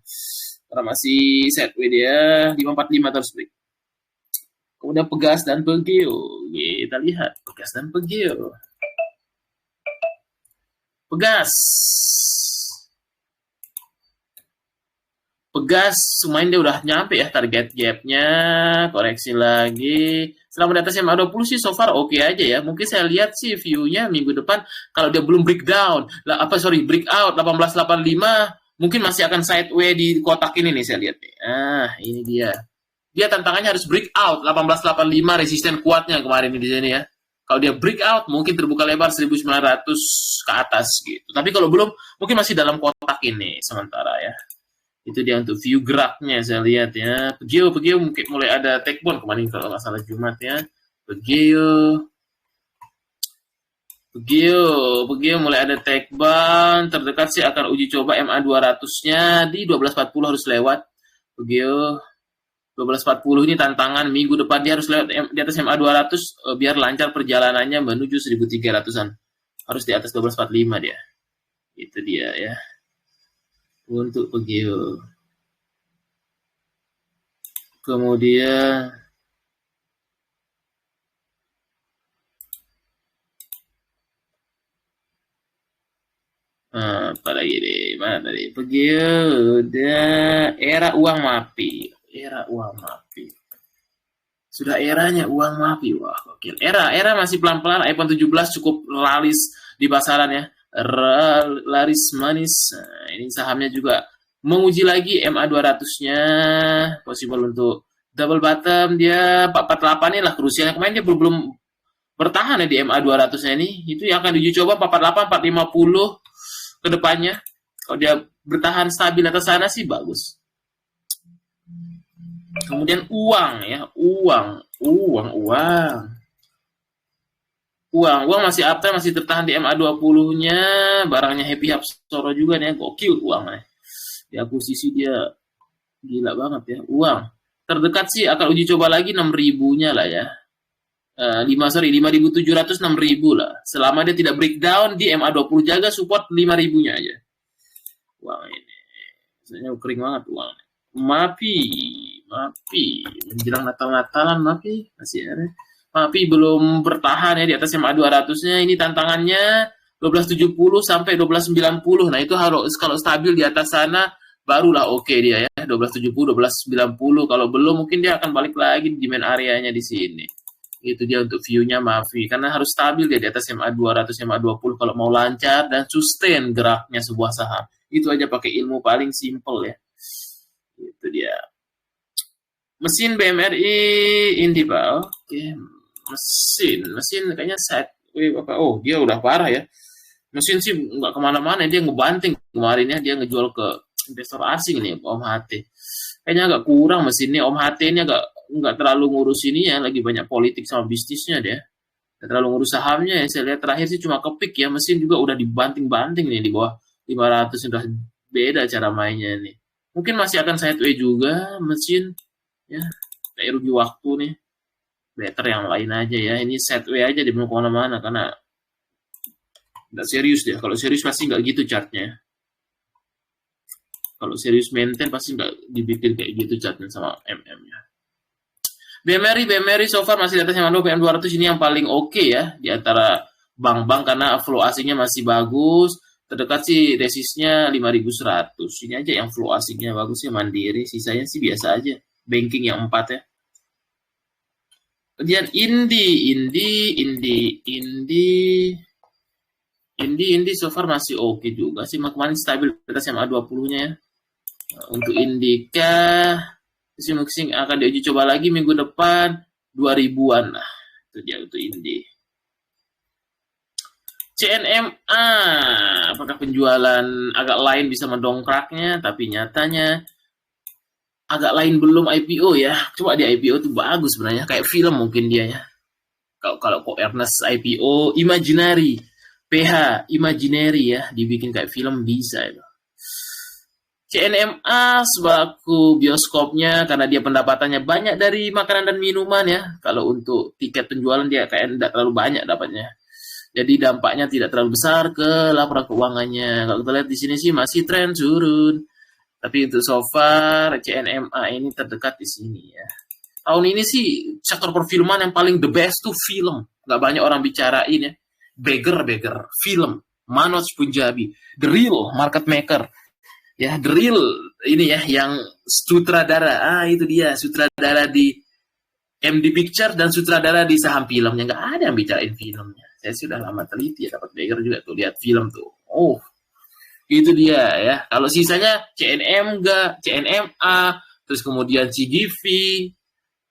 Karena masih setway dia 545 terus break. Kemudian Pegas dan Pegeo. Kita lihat Pegas dan Pegeo. Pegas main dia udah nyampe ya target gapnya, koreksi lagi. Selama di atas MA20 sih so far oke aja ya. Mungkin saya lihat sih view-nya minggu depan kalau dia belum breakdown, breakout 1885 mungkin masih akan sideway di kotak ini nih saya lihat nih. Ini dia. Dia tantangannya harus breakout 1885, resisten kuatnya kemarin di sini ya. Kalau dia breakout mungkin terbuka lebar 1900 ke atas gitu. Tapi kalau belum mungkin masih dalam kotak ini sementara ya. Itu dia untuk view geraknya saya lihat ya. Pegeo mungkin mulai ada take bond kemarin kalau nggak salah Jumat ya. Pegeo mulai ada take bond. Terdekat sih akan uji coba MA 200-nya di 1240 harus lewat. Pegeo 1240 ini tantangan minggu depan, dia harus lewat di atas MA 200 biar lancar perjalanannya menuju 1300-an. Harus di atas 1245 dia. Itu dia ya. Untuk Pegeo. Kemudian apa lagi nih? Mana tadi? Pegeo udah. Era uang mapi. Sudah eranya uang mapi. Wah, oke. Era masih pelan-pelan. iPhone 17 cukup laris di pasaran ya. Laris Manis. Nah, ini sahamnya juga menguji lagi MA 200-nya, possible untuk double bottom. Dia 448 ini lah krusialnya. Kemarin dia belum bertahan ya di MA 200-nya ini. Itu yang akan diuji coba 448 450 ke depannya. Kalau dia bertahan stabil atas sana sih bagus. Kemudian uang ya, uang masih uptrend, masih tertahan di MA 20-nya. Barangnya Happy Hapsoro juga nih, gokil uangnya. Di akuisisi dia gila banget ya. Uang terdekat sih akan uji coba lagi 6.000-nya lah ya. 5.700 6.000 lah. Selama dia tidak breakdown di MA 20, jaga support 5.000-nya aja. Uang ini sebenarnya kering banget uang. Mapi menjelang Natal-Natalan masih ada. Mapi belum bertahan ya di atas MA 200-nya. Ini tantangannya 1270 sampai 1290. Nah, itu harus kalau stabil di atas sana barulah oke dia ya. 1270, 1290. Kalau belum mungkin dia akan balik lagi di main areanya di sini. Itu dia untuk view-nya Mapi. Karena harus stabil dia di atas MA 200, MA 20 kalau mau lancar dan sustain geraknya sebuah saham. Itu aja pakai ilmu paling simple ya. Itu dia. Mesin BMRI Indipa. Oke. Mesin kayaknya oh dia udah parah ya. Mesin sih nggak kemana-mana, dia ngebanting kemarin ya, dia ngejual ke investor asing nih Om HT. Kayaknya agak kurang mesinnya. Om HT ini agak nggak terlalu ngurus ini ya, lagi banyak politik sama bisnisnya dia. Nggak terlalu ngurus sahamnya ya. Saya lihat terakhir sih cuma kepik ya, mesin juga udah dibanting-banting nih di bawah 500, udah beda cara mainnya nih. Mungkin masih akan sideways juga mesin ya, kayak rugi waktu nih. Better yang lain aja ya. Ini sideways aja, dia belum kemana-mana karena nggak serius dia. Kalau serius pasti nggak gitu chartnya. Kalau serius maintain pasti nggak dibikin kayak gitu chartnya sama MM-nya. BMRI so far masih di atas yang PM200, ini yang paling oke ya di antara bank-bank karena flow asingnya masih bagus. Terdekat sih resistnya 5.100. Ini aja yang flow asingnya bagus ya, Mandiri. Sisanya sih biasa aja. Banking yang 4 ya. Kemudian Indi so far masih oke juga sih. Kemarin stabil di atas MA 20-nya ya. Untuk Indika mungkin akan diuji coba lagi minggu depan 2000-an lah. Itu dia untuk Indi. CNMA, apakah penjualan agak lain bisa mendongkraknya? Tapi nyatanya agak lain belum IPO ya. Coba di IPO tuh bagus sebenarnya, kayak film mungkin dia ya. Kalau kok Ernest IPO Imaginary, PH Imaginary ya, dibikin kayak film bisa itu. CNMA sebaku bioskopnya karena dia pendapatannya banyak dari makanan dan minuman ya. Kalau untuk tiket penjualan dia kayak tidak terlalu banyak dapatnya. Jadi dampaknya tidak terlalu besar ke laporan keuangannya. Kalau kita lihat di sini sih masih tren turun. Tapi untuk so far CNMA ini terdekat di sini ya. Tahun ini sih sektor perfilman yang paling the best tuh film. Gak banyak orang bicarain ya. Beggar film. Manoj Punjabi, the real market maker. Ya, the real ini ya yang sutradara. Itu dia sutradara di MD Picture dan sutradara di saham filmnya. Nggak ada yang bicarain filmnya. Saya sudah lama teliti ya, dapat Beggar juga tuh lihat film tuh. Oh, itu dia ya. Kalau sisanya CNMA, terus kemudian CGV,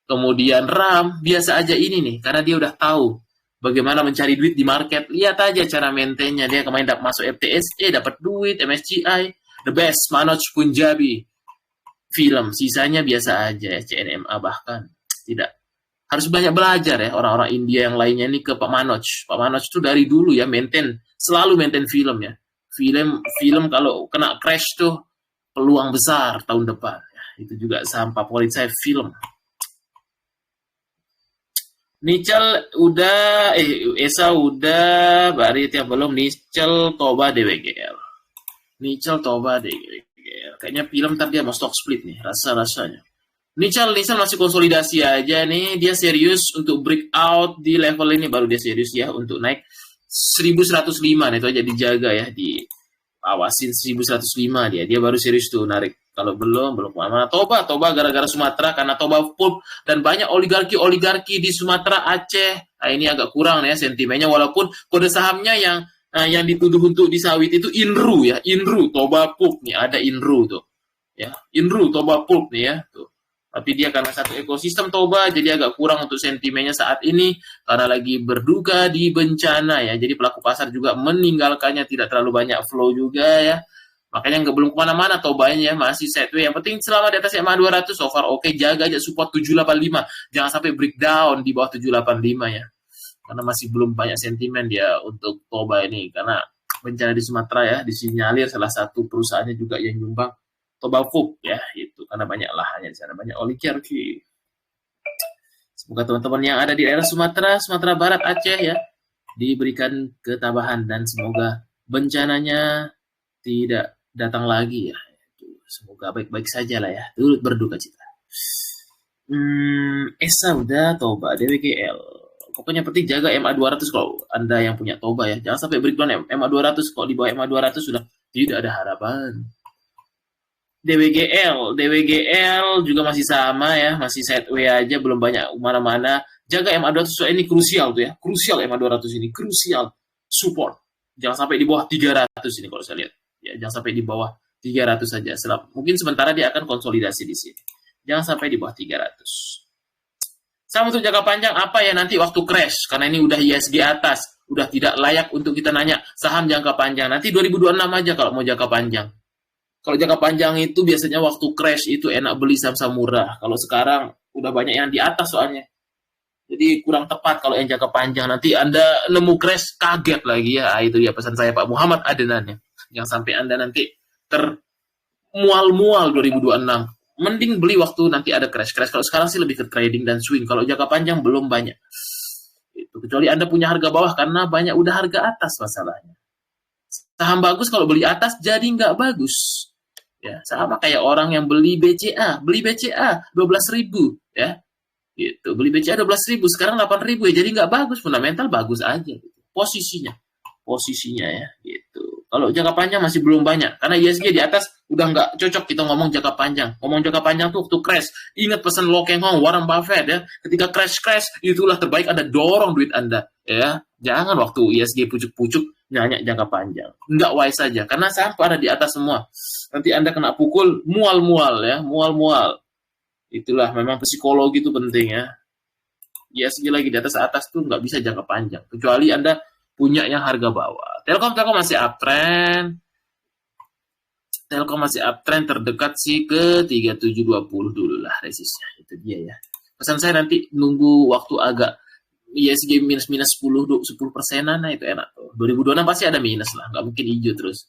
kemudian RAM, biasa aja ini nih. Karena dia udah tahu bagaimana mencari duit di market. Lihat aja cara maintainnya. Dia kemarin masuk FTSE, dapat duit, MSCI, the best, Manoj Punjabi. Film, sisanya biasa aja ya. CNMA bahkan tidak. Harus banyak belajar ya orang-orang India yang lainnya ini ke Pak Manoj. Pak Manoj itu dari dulu ya selalu maintain film ya. Film kalau kena crash tuh peluang besar tahun depan. Ya, itu juga saham favorit saya film. Nickel udah, ESA udah, Barit yang belum, Nickel Toba DWGL. Kayaknya film ntar dia mau stock split nih, rasanya. Nickel masih konsolidasi aja nih, dia serius untuk breakout di level ini, baru dia serius ya untuk naik 1105 nih, itu aja dijaga ya, awasin 1105 dia baru serius tuh narik. Kalau belum kemana-mana. Toba gara-gara Sumatera, karena Toba pulp dan banyak oligarki di Sumatera, Aceh. Nah, ini agak kurang ya sentimennya, walaupun kode sahamnya yang yang dituduh untuk di sawit itu Inru ya, Inru Toba Pulp nih, ada Inru tuh. Ya, Inru Toba Pulp nih ya, tuh. Tapi dia karena satu ekosistem Toba jadi agak kurang untuk sentimennya saat ini karena lagi berduka di bencana ya. Jadi pelaku pasar juga meninggalkannya, tidak terlalu banyak flow juga ya. Makanya nggak belum kemana-mana Tobanya ya, masih sideways. Yang penting selama di atas MA 200 so far oke, jaga aja support 785. Jangan sampai breakdown di bawah 785 ya. Karena masih belum banyak sentimen dia untuk Toba ini karena bencana di Sumatera ya, disinyalir salah satu perusahaannya juga yang nyumbang Toba Pulp ya, itu karena banyak lahannya di sana, banyak oligarki. Semoga teman-teman yang ada di daerah Sumatera, Sumatera Barat, Aceh ya, diberikan ketabahan dan semoga bencananya tidak datang lagi ya. Semoga baik-baik saja lah ya, turut berduka cita. Esa udah, Toba, DWGL. Pokoknya penting jaga MA 200 kalau Anda yang punya Toba ya. Jangan sampai breakdown MA 200, kalau di bawah MA 200 sudah tidak ada harapan. DWGL juga masih sama ya, masih sideways aja, belum banyak mana-mana. Jaga MA 200 ini krusial tuh ya, krusial MA 200 ini, krusial support. Jangan sampai di bawah 300 ini kalau saya lihat. Ya, jangan sampai di bawah 300 saja. Mungkin sementara dia akan konsolidasi di sini. Jangan sampai di bawah 300. Sama untuk jangka panjang apa ya nanti waktu crash, karena ini udah ISG atas, udah tidak layak untuk kita nanya saham jangka panjang. Nanti 2026 aja kalau mau jangka panjang. Kalau jangka panjang itu biasanya waktu crash itu enak beli saham-saham murah. Kalau sekarang udah banyak yang di atas soalnya. Jadi kurang tepat kalau yang jangka panjang. Nanti Anda nemu crash kaget lagi ya. Itu dia pesan saya Pak Muhammad Adenan ya. Jangan sampai Anda nanti termual-mual 2026. Mending beli waktu nanti ada crash. Kalau sekarang sih lebih ke trading dan swing. Kalau jangka panjang belum banyak. Itu. Kecuali Anda punya harga bawah karena banyak udah harga atas masalahnya. Saham bagus kalau beli atas jadi nggak bagus. Ya, sama kayak orang yang beli BCA 12.000 ya. Gitu. Beli BCA 12.000, sekarang 8.000 ya. Jadi nggak bagus, fundamental bagus aja gitu. Posisinya ya gitu. Kalau jangka panjang masih belum banyak karena ISG di atas udah nggak cocok kita ngomong jangka panjang. Ngomong jangka panjang tuh waktu crash. Ingat pesan Lo Keng Hong, Warren Buffett ya. Ketika crash itulah terbaik Anda dorong duit Anda ya. Jangan waktu ISG pucuk-pucuk nyanyi jangka panjang. Nggak wise saja karena saham ada di atas semua. Nanti Anda kena pukul mual-mual ya, mual-mual. Itulah memang psikologi itu penting ya. ISG lagi di atas tuh nggak bisa jangka panjang. Kecuali Anda punya yang harga bawah. Telkom masih uptrend. Terdekat sih ke 3720 dulu lah resistnya. Itu dia ya. Pesan saya nanti nunggu waktu agak ISG minus 10%-an, nah itu enak tuh. 2026 pasti ada minus lah, nggak mungkin hijau terus.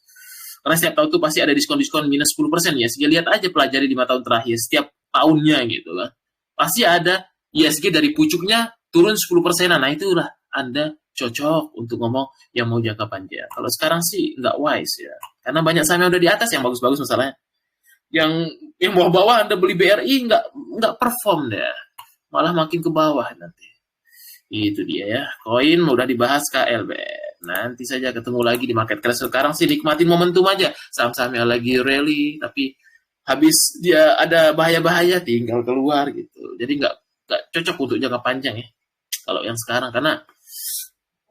Karena setiap tahun tuh pasti ada diskon minus 10% ya. ISG lihat aja, pelajari 5 tahun terakhir, setiap tahunnya gitu kan. Pasti ada ISG dari pucuknya turun 10%. Nah itulah Anda cocok untuk ngomong yang mau jangka panjang. Kalau sekarang sih nggak wise ya. Karena banyak saham yang udah di atas yang bagus-bagus masalahnya. Yang bawah-bawah Anda beli BRI nggak perform deh. Malah makin ke bawah nanti. Itu dia ya. Koin udah dibahas KLB. Nanti saja ketemu lagi di market crash. Sekarang sih nikmatin momentum aja. Saham-sahamnya lagi rally, tapi habis dia ada bahaya-bahaya tinggal keluar gitu. Jadi nggak cocok untuk jangka panjang ya. Kalau yang sekarang karena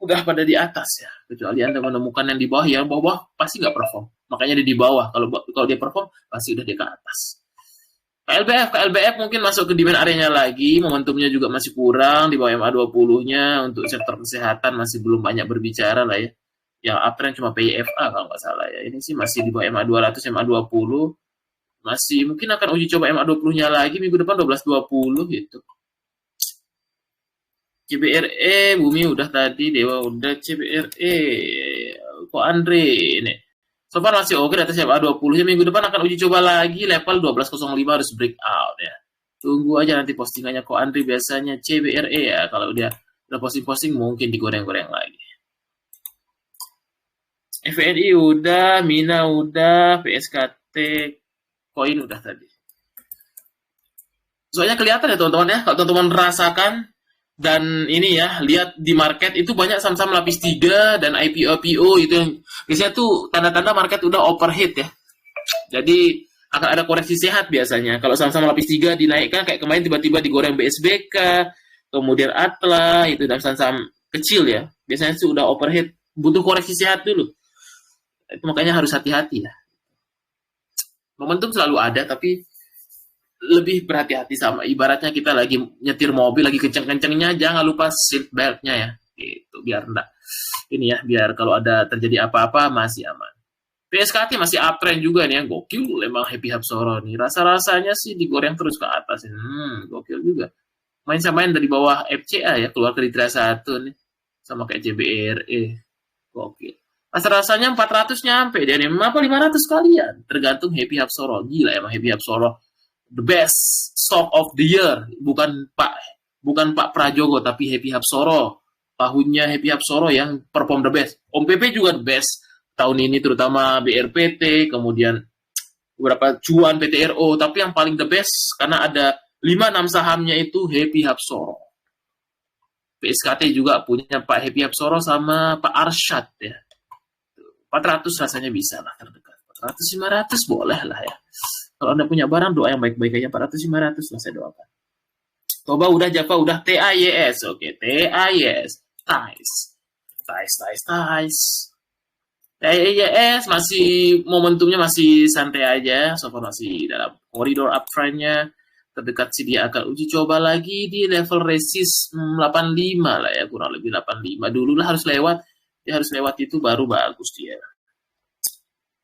udah pada di atas ya. Kecuali Anda menemukan yang di bawah, yang bawah pasti nggak perform. Makanya dia di bawah. Kalau dia perform pasti udah di ke atas. KLBF mungkin masuk ke demand area-nya lagi, momentumnya juga masih kurang di bawah MA 20-nya, untuk sektor kesehatan masih belum banyak berbicara lah ya. Yang uptrend cuma PIFA kalau nggak salah ya. Ini sih masih di bawah MA 200, MA 20. Masih mungkin akan uji coba MA 20-nya lagi minggu depan 12.20 gitu. CBRE, Bumi udah tadi, Dewa udah, CBRE, kok Andre ini. So far masih oke di atas MA 20. Minggu depan akan uji coba lagi level 12.05 harus breakout ya. Tunggu aja nanti postingannya kok Andri biasanya CBRE ya. Kalau dia udah posting-posting mungkin digoreng-goreng lagi. FNI udah, Mina udah, PSKT, koin udah tadi. Soalnya kelihatan ya teman-teman ya. Kalau teman-teman rasakan dan ini ya, lihat di market itu banyak saham-saham lapis 3 dan IPO itu yang biasanya tuh tanda-tanda market udah overheat ya. Jadi akan ada koreksi sehat biasanya. Kalau saham-saham lapis 3 dinaikkan kayak kemarin tiba-tiba digoreng BSBK, kemudian Atla, itu dan saham-saham kecil ya. Biasanya itu udah overheat butuh koreksi sehat dulu. Itu makanya harus hati-hati ya. Momentum selalu ada, tapi lebih berhati-hati sama ibaratnya kita lagi nyetir mobil lagi kenceng-kencengnya, jangan lupa seat beltnya ya. Gitu, biar enggak ini ya, biar kalau ada terjadi apa-apa masih aman. PSKT masih uptrend juga nih ya, gokil emang Happy Hapsoro nih. Rasa-rasanya sih digoreng terus ke atas. Gokil juga. Main-samain dari bawah FCA ya, keluar ke Litra 1 nih. Sama kayak JBRE. Gokil. Rasa-rasanya 400 nyampe dia nih, apa 500 kalian. Tergantung Happy Hapsoro. Gila emang Happy Hapsoro. The best stock of the year. Bukan Pak Prajogo, tapi Happy Hapsoro. Tahunnya Happy Hapsoro yang perform the best. Om PP juga the best tahun ini, terutama BRPT, kemudian beberapa cuan PTRO, tapi yang paling the best karena ada 5-6 sahamnya itu Happy Hapsoro. PSKT juga punya Pak Happy Hapsoro sama Pak Arsyad ya. 400 rasanya bisa lah terdekat. 400-500 boleh lah ya. Kalau Anda punya barang, doa yang baik-baik aja. 400-500 lah saya doakan. Toba udah, Java udah, TAYS. Oke, TAYS. TAYS. TAYS masih momentumnya masih santai aja. So far masih dalam koridor uptrend-nya. Terdekat sih dia akan uji coba lagi di level resist 85 lah ya. Kurang lebih 85. Dulu lah harus lewat. Dia harus lewat itu baru bagus dia.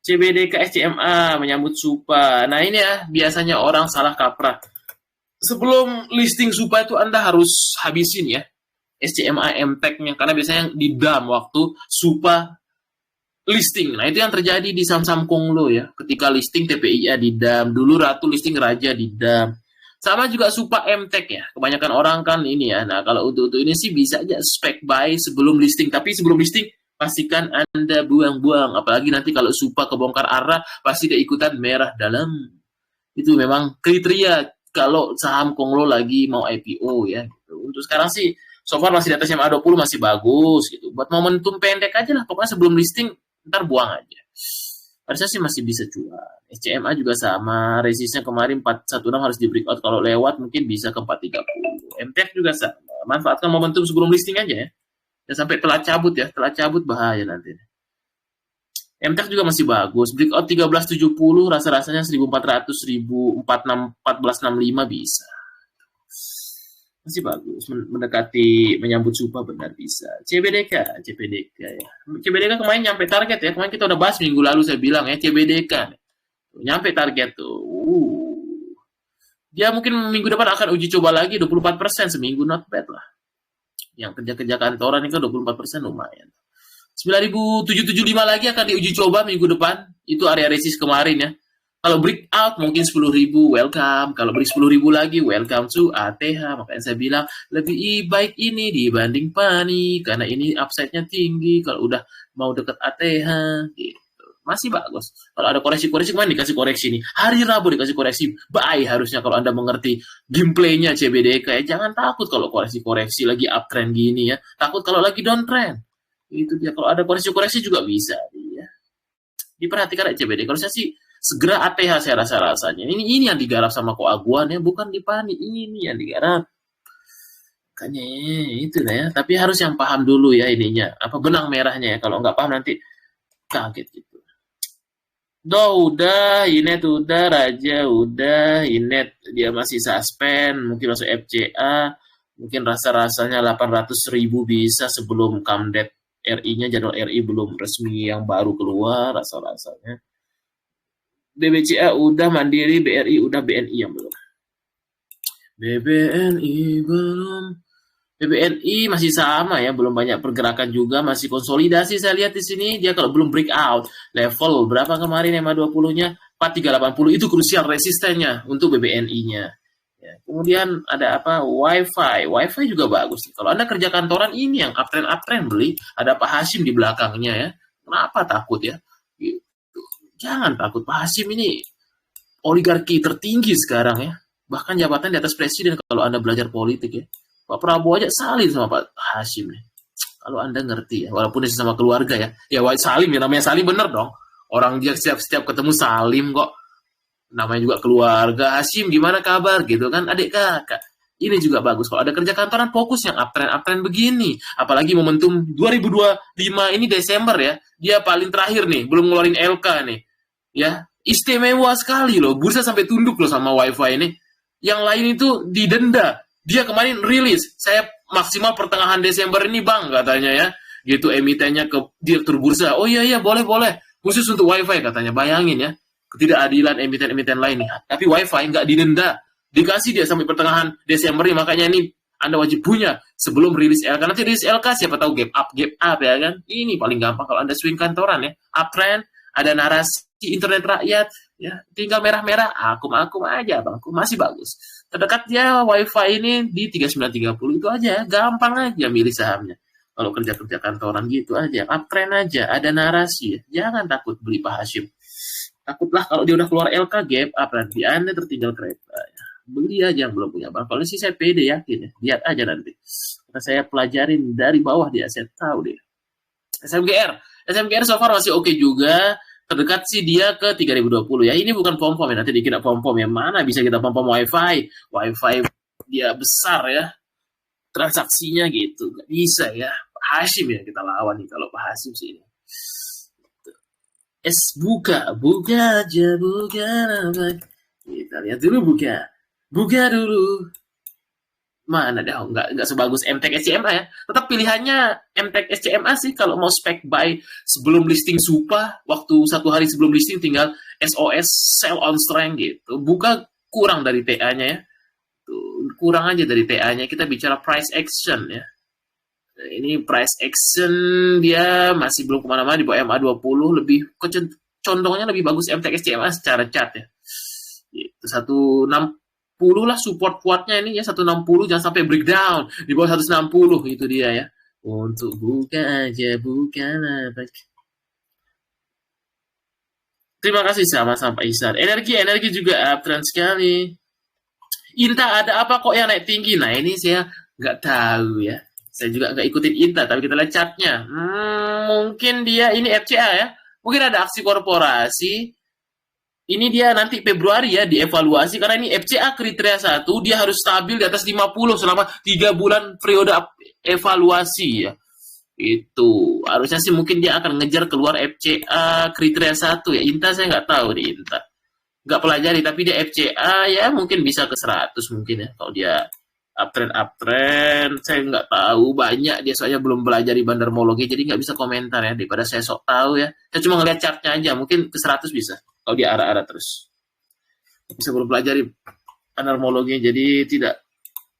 CBDK SCMA menyambut Supa. Nah ini ya, biasanya orang salah kaprah. Sebelum listing Supa itu Anda harus habisin ya SCMA MTEK-nya. Karena biasanya di dam waktu Supa listing. Nah itu yang terjadi di saham-saham Konglo ya. Ketika listing TPIA di dam. Dulu Ratu listing Raja di dam. Sama juga Supa MTEK ya. Kebanyakan orang kan ini ya. Nah kalau untuk ini sih bisa aja spec buy sebelum listing. Tapi sebelum listing pastikan Anda buang-buang. Apalagi nanti kalau Supa kebongkar arah, pasti dia ikutan merah dalam. Itu memang kriteria kalau saham Konglo lagi mau IPO ya. Gitu. Untuk sekarang sih, so far masih di atas MA20 masih bagus. Gitu. Buat momentum pendek aja lah. Pokoknya sebelum listing, ntar buang aja. Harusnya sih masih bisa cuan. SCMA juga sama. Resistnya kemarin 416 harus di breakout. Kalau lewat mungkin bisa ke 430. MTF juga sama. Manfaatkan momentum sebelum listing aja ya. Ya sampai telat cabut ya, telat cabut bahaya nanti. MTEK juga masih bagus, breakout 1370, rasa-rasanya 1400, 1465 bisa. Masih bagus, mendekati menyambut Supa benar bisa. CBDK ya. CBDK kemarin nyampe target ya, kemarin kita udah bahas minggu lalu saya bilang ya, CBDK. Nyampe target tuh. Dia mungkin minggu depan akan uji coba lagi 24% seminggu, not bad lah. Yang kerja-kerja kantoran ini kan 24% lumayan. 9.775 lagi akan diuji coba minggu depan. Itu area resist kemarin ya. Kalau breakout mungkin 10.000 welcome. Kalau break 10.000 lagi welcome to ATH. Makanya saya bilang lebih baik ini dibanding PANI. Karena ini upside-nya tinggi. Kalau udah mau deket ATH gitu. Masih bagus. Kalau ada koreksi-koreksi, kemarin dikasih koreksi nih. Hari Rabu dikasih koreksi. Baik harusnya kalau Anda mengerti gameplaynya CBDK. Ya. Jangan takut kalau koreksi-koreksi lagi uptrend gini ya. Takut kalau lagi downtrend. Itu dia. Kalau ada koreksi-koreksi juga bisa. Ya. Diperhatikan aja CBDK. Kalau saya sih segera ATH saya rasa-rasanya. Ini yang digarap sama Koaguan ya. Bukan di PANI. Ini yang digarap. Makanya itu lah ya. Tapi harus yang paham dulu ya ininya. Apa benang merahnya ya. Kalau nggak paham nanti kaget gitu. Udah, Inet udah, Raja udah, Inet dia masih suspend, mungkin masuk FCA, mungkin rasa-rasanya 800.000 bisa sebelum Kamdet RI-nya, jadwal RI belum resmi yang baru keluar, rasa-rasanya. BBCA udah, Mandiri, BRI udah, BNI yang belum. BBNI belum. BBNI masih sama ya, belum banyak pergerakan juga, masih konsolidasi saya lihat di sini. Dia kalau belum breakout level berapa kemarin MA20-nya 4380 itu krusial resistennya untuk BBNI-nya. Ya, kemudian ada apa? Wi-Fi juga bagus. Kalau Anda kerja kantoran ini yang uptrend beli, ada Pak Hasyim di belakangnya ya. Kenapa takut ya? Gitu. Jangan takut, Pak Hasyim ini oligarki tertinggi sekarang ya. Bahkan jabatan di atas presiden kalau Anda belajar politik ya. Pak Prabowo aja salin sama Pak Hasyim nih. Kalau Anda ngerti ya, walaupun dia sama keluarga ya. Ya salim ya, namanya salim bener dong. Orang dia setiap ketemu salim kok. Namanya juga keluarga. Hasyim gimana kabar gitu kan, adik kakak. Ini juga bagus. Kalau ada kerja kantoran, fokus yang uptrend begini. Apalagi momentum 2025 ini Desember ya. Dia paling terakhir nih, belum ngeluarin LK nih. Ya, istimewa sekali loh. Bursa sampai tunduk loh sama WiFi ini. Yang lain itu didenda. Dia kemarin rilis, saya maksimal pertengahan Desember ini bang katanya ya. Gitu emitennya ke direktur bursa. Oh iya boleh. Khusus untuk WiFi katanya. Bayangin ya. Ketidakadilan emiten-emiten lain nih. Tapi WiFi nggak didenda. Dikasih dia sampai pertengahan Desember nih. Makanya ini Anda wajib punya sebelum rilis LK. Nanti rilis LK siapa tahu gap up ya kan. Ini paling gampang kalau Anda swing kantoran ya. Uptrend, ada narasi internet rakyat ya, tinggal merah-merah akum aja bang, masih bagus. Terdekat ya WiFi ini di 3930 itu aja, gampang aja milih sahamnya. Kalau kerja kantoran gitu aja, uptrend aja, ada narasi, jangan takut beli Pak Hashim. Takutlah kalau dia udah keluar LK gap up nanti Anda tertinggal kereta. Ya. Beli aja yang belum punya bang. Kalau sih saya pede yakin ya, lihat aja nanti. Karena saya pelajarin dari bawah dia, saya tahu dia. SMGR so far masih oke juga. Terdekat sih dia ke 3020 ya. Ini bukan pom-pom ya, nanti dikira pom-pom ya. Mana bisa kita pom-pom WiFi dia besar ya. Transaksinya gitu. Gak bisa ya. Pak Hashim ya kita lawan nih kalau Pak Hashim sih ini. Buka aja, buka apa. Kita lihat dulu buka dulu. Mana dah, nggak sebagus MTEK SCMA ya. Tetap pilihannya MTEK SCMA sih kalau mau spec buy sebelum listing supa, waktu 1 hari sebelum listing tinggal SOS sell on strength gitu. Buka kurang dari TA-nya ya. Tuh, kurang aja dari TA-nya. Kita bicara price action ya. Nah, ini price action dia masih belum kemana-mana di bawah MA20, lebih condongnya lebih bagus MTEK SCMA secara chart ya. Itu 160 lah support kuatnya ini ya, 160, jangan sampai breakdown di bawah 160, itu dia ya. Untuk buka aja, bukan apa. Terima kasih sama-sama Isar. Energi juga uptrend sekali. Inta ada apa kok yang naik tinggi? Nah ini saya nggak tahu ya. Saya juga nggak ikutin Inta, tapi kita lihat chartnya. Mungkin dia ini FCA ya. Mungkin ada aksi korporasi. Ini dia nanti Februari ya dievaluasi karena ini FCA kriteria 1 dia harus stabil di atas 50 selama 3 bulan periode evaluasi ya. Itu harusnya sih mungkin dia akan ngejar keluar FCA kriteria 1 ya. Inta saya nggak tahu di Inta. Nggak pelajari tapi dia FCA ya mungkin bisa ke 100 mungkin ya kalau dia uptrend saya nggak tahu banyak dia soalnya belum belajar di bandarmologi jadi nggak bisa komentar ya daripada saya sok tahu ya. Saya cuma ngeliat chartnya aja mungkin ke 100 bisa. Kalau dia arah-arah terus. Bisa belum pelajari anarmologi, jadi tidak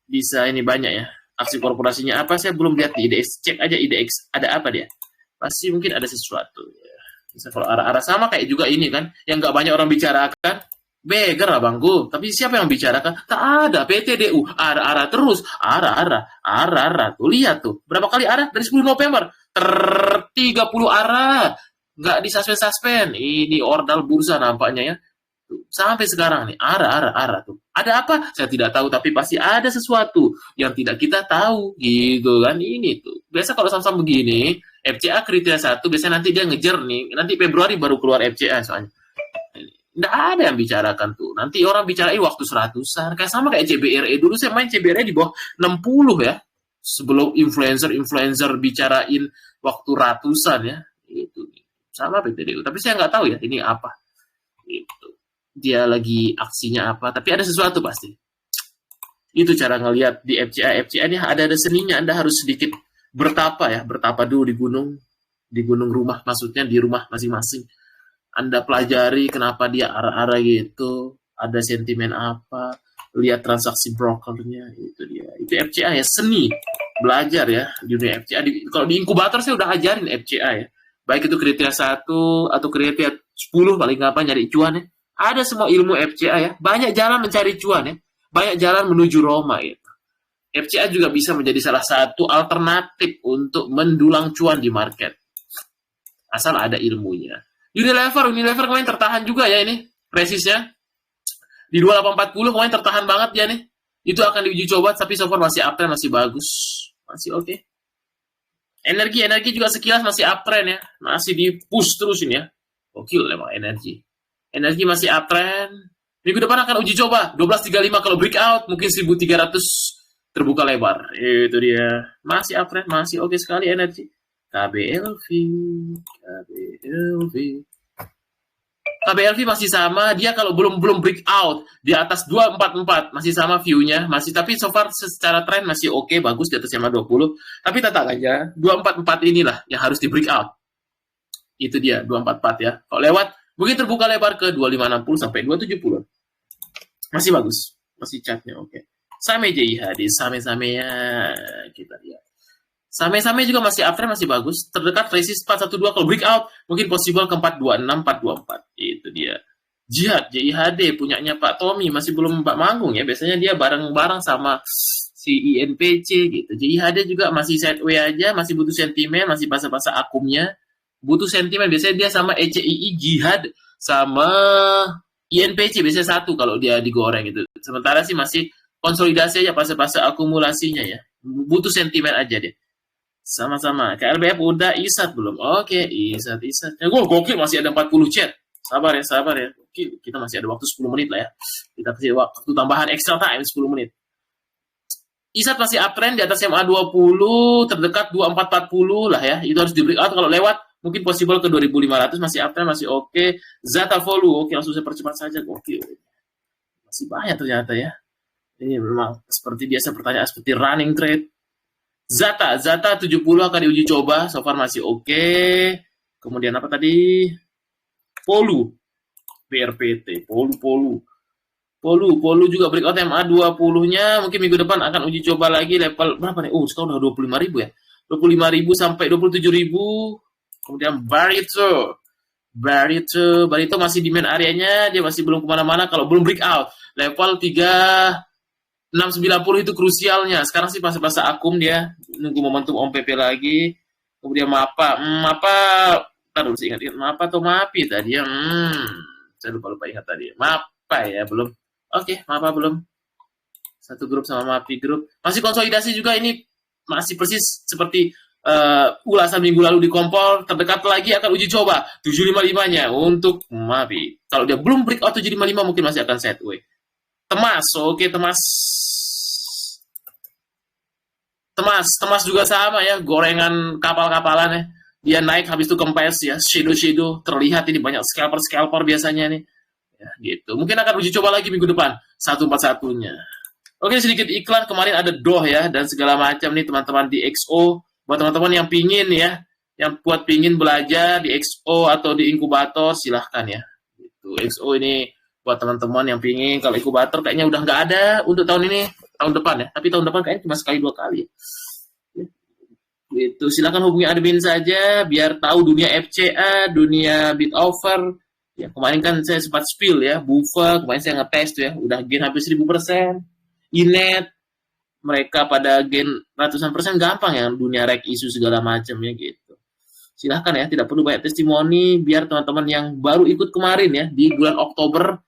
bisa ini banyak ya. Aksi korporasinya apa, saya belum lihat di IDX. Cek aja IDX, ada apa dia. Pasti mungkin ada sesuatu. Ya. Bisa kalau arah-arah sama kayak juga ini kan, yang nggak banyak orang bicarakan. Beger lah bangku, tapi siapa yang bicarakan? Tak ada, PTDU, arah-arah terus. Arah-arah. Tuh, lihat tuh, berapa kali arah? Dari 10 November, 30 arah. Nggak di suspend. Ini ordal bursa nampaknya ya. Tuh, sampai sekarang nih, arah tuh. Ada apa? Saya tidak tahu, tapi pasti ada sesuatu yang tidak kita tahu, gitu kan. Ini tuh. Biasa kalau sama-sama begini, FCA kriteria 1, biasanya nanti dia ngejar nih. Nanti Februari baru keluar FCA soalnya. Nggak ada yang bicarakan tuh. Nanti orang bicarain waktu 100-an. Kayak sama kayak CBRE. Dulu saya main CBRE di bawah 60 ya. Sebelum influencer bicarain waktu ratusan ya. Itu sama PTDU, tapi saya nggak tahu ya ini apa. Itu dia lagi aksinya apa, tapi ada sesuatu pasti. Itu cara ngelihat di FCA. FCA ini ada seninya, Anda harus sedikit bertapa dulu di gunung rumah, maksudnya di rumah masing-masing. Anda pelajari kenapa dia arah-arah gitu, ada sentimen apa, lihat transaksi brokernya, itu dia. Itu FCA ya, seni belajar ya di dunia FCA. Kalau di inkubator saya udah ajarin FCA ya. Baik itu kriteria 1 atau kriteria 10 paling gampang nyari cuan ya. Ada semua ilmu FCA ya. Banyak jalan mencari cuan ya. Banyak jalan menuju Roma gitu. FCA juga bisa menjadi salah satu alternatif untuk mendulang cuan di market. Asal ada ilmunya. Unilever kemarin tertahan juga ya ini. Resistnya. Di 2840 kemarin tertahan banget ya nih. Itu akan diuji coba tapi so far masih uptrend, masih bagus. Masih oke. Energi juga sekilas masih uptrend ya. Masih di push terus ini ya. Gokil emang energi. Energi masih uptrend. Minggu depan akan uji coba 12.35 kalau breakout mungkin 1.300 terbuka lebar. Itu dia. Masih uptrend, masih oke sekali energi. KBLV. KBLV masih sama, dia kalau belum breakout di atas 244 masih sama view-nya, masih, tapi so far secara tren masih oke, bagus di atas SMA 20. Tapi tetap aja 244 inilah yang harus di breakout. Itu dia 244 ya. Kalau lewat mungkin terbuka lebar ke 2560 sampai 270. Masih bagus, masih chartnya oke. Same JIHD, same-same ya kita lihat. Same-same juga masih uptrend, masih bagus. Terdekat resist 412 kalau breakout mungkin possible ke 426, 424. Itu dia. Jihad, JIHD punyanya Pak Tommy masih belum manggung ya. Biasanya dia bareng-bareng sama si INPC gitu. JIHD juga masih sideways aja, masih butuh sentimen, masih pasang-pasang akumnya. Butuh sentimen, biasanya dia sama ECII, Jihad, sama INPC biasanya satu kalau dia digoreng gitu. Sementara sih masih konsolidasi aja, pasang-pasang akumulasinya ya. Butuh sentimen aja deh. Sama-sama. KLBF udah, ISAT belum. Oke, ISAT. Ya, gokil masih ada 40 chat. Sabar ya. Oke, kita masih ada waktu 10 menit lah ya. Kita kasih waktu tambahan extra time 10 menit. ISAT masih uptrend di atas MA 20, terdekat 2440 lah ya. Itu harus di breakout kalau lewat. Mungkin possible ke 2500, masih uptrend, masih oke. Zata Volu, oke langsung saya percepat saja. Gokil. Masih banyak ternyata ya. Ini memang seperti biasa pertanyaan seperti running trade. Zata 70 akan diuji coba, so far masih oke. Kemudian apa tadi? Polu, BRPT, Polu juga breakout MA 20-nya, mungkin minggu depan akan uji coba lagi level berapa nih? Sekarang udah 25.000 ya. 25.000 sampai 27.000. Kemudian Barito masih di main areanya, dia masih belum kemana-mana kalau belum breakout. Level 690 itu krusialnya. Sekarang sih pasang akum dia, nunggu momentum OMPP lagi. Kemudian Mapa, taruh saya ingat Mapa atau Mapi tadi ya. Saya lupa ingat tadi. Mapa ya, belum. Oke, Mapa belum. Satu grup sama Mapi grup. Masih konsolidasi juga ini, masih persis seperti ulasan minggu lalu di Kompol. Terdekat lagi akan uji coba 755-nya untuk Mapi. Kalau dia belum breakout 755 mungkin masih akan sideways. Temas juga sama ya, gorengan kapal-kapalan ya. Dia naik habis itu kempes ya, shadow terlihat ini banyak scalper biasanya nih. Ya, gitu. Mungkin akan uji coba lagi minggu depan 141-nya. Oke, sedikit iklan, kemarin ada doh ya dan segala macam nih teman-teman di XO. Buat teman-teman yang pingin ya, yang pingin belajar di XO atau di inkubator silahkan ya. Gitu. XO ini buat teman-teman yang pingin, kalau inkubator kayaknya udah nggak ada untuk tahun ini, tahun depan ya, tapi tahun depan kayaknya cuma sekali 2 kali ya. Gitu, silakan hubungi admin saja biar tahu dunia FCA, dunia bid offer ya. Kemarin kan saya sempat spill ya, Buffer kemarin saya ngetes tuh ya, udah gain hampir 1000%. Inet mereka pada gain ratusan persen, gampang ya dunia rek isu segala macam ya gitu. Silahkan ya, tidak perlu banyak testimoni, biar teman-teman yang baru ikut kemarin ya di bulan Oktober,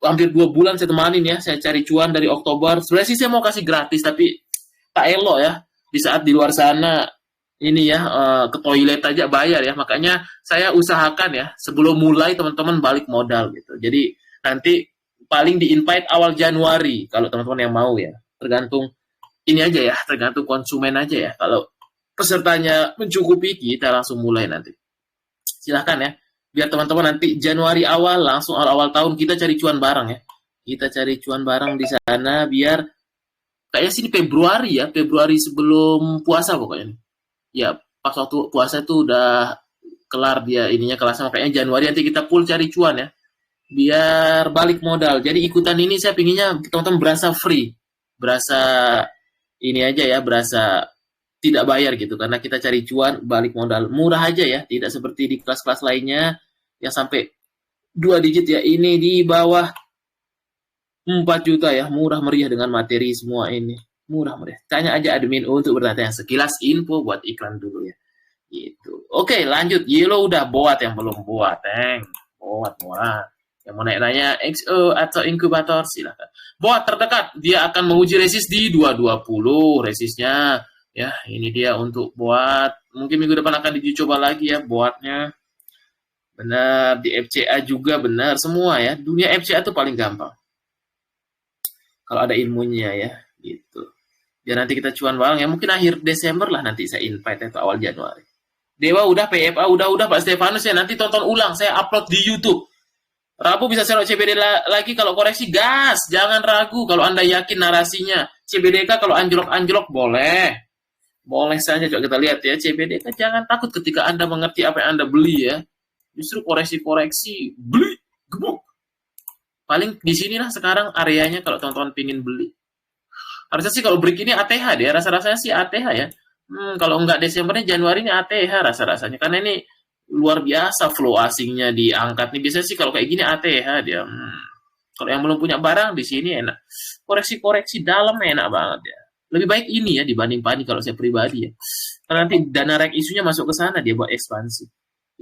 hampir 2 bulan saya temanin ya, saya cari cuan dari Oktober. Sebenarnya sih saya mau kasih gratis, tapi tak elok ya, di saat di luar sana ini ya ke toilet aja bayar ya. Makanya saya usahakan ya sebelum mulai teman-teman balik modal gitu. Jadi nanti paling di invite awal Januari kalau teman-teman yang mau ya. Tergantung ini aja ya, tergantung konsumen aja ya. Kalau pesertanya mencukupi, kita langsung mulai nanti. Silahkan ya, biar teman-teman nanti Januari awal, langsung awal tahun kita cari cuan bareng ya. Kita cari cuan bareng di sana biar kayaknya sih di Februari sebelum puasa pokoknya. Ya, pas waktu puasa itu udah kelar dia ininya kelasnya, makanya Januari nanti kita full cari cuan ya. Biar balik modal. Jadi ikutan ini saya pinginnya teman-teman berasa free. Berasa ini aja ya, berasa tidak bayar gitu, karena kita cari cuan balik modal murah aja ya, tidak seperti di kelas-kelas lainnya yang sampai 2 digit ya. Ini di bawah 4 juta ya, murah meriah dengan materi semua ini, murah meriah. Tanya aja admin untuk bertanya sekilas info buat iklan dulu ya gitu. Oke, lanjut. Yellow udah buat, yang belum buat buat murah. Yang mau nanya XO atau inkubator silahkan. Buat terdekat dia akan menguji resist di 220 resistnya. Ya, ini dia untuk buat. Mungkin minggu depan akan diuji coba lagi ya buatnya. Benar, di FCA juga benar, semua ya. Dunia FCA tuh paling gampang. Kalau ada ilmunya ya, gitu. Biar nanti kita cuan bareng ya, mungkin akhir Desember lah nanti saya invite atau awal Januari. Dewa udah, PFA udah Pak Stefanus ya, nanti tonton ulang, saya upload di YouTube. Rabu bisa serok CBD lagi, kalau koreksi gas, jangan ragu kalau Anda yakin narasinya. CBDK kalau anjlok-anjlok boleh. Boleh saja, coba kita lihat ya. CBDK jangan takut ketika Anda mengerti apa yang Anda beli ya. Justru koreksi-koreksi, beli, gemuk. Paling di sinilah sekarang areanya kalau teman-teman pingin beli. Harusnya sih kalau break ini ATH deh, rasa-rasanya sih ATH ya. Kalau enggak Desembernya, Januarinya ATH rasa-rasanya. Karena ini luar biasa flow asingnya diangkat nih. Biasanya sih kalau kayak gini ATH dia. Kalau yang belum punya barang di sini enak. Koreksi-koreksi dalam enak banget ya. Lebih baik ini ya dibanding padi kalau saya pribadi ya. Karena nanti dana rek isunya masuk ke sana dia buat ekspansi.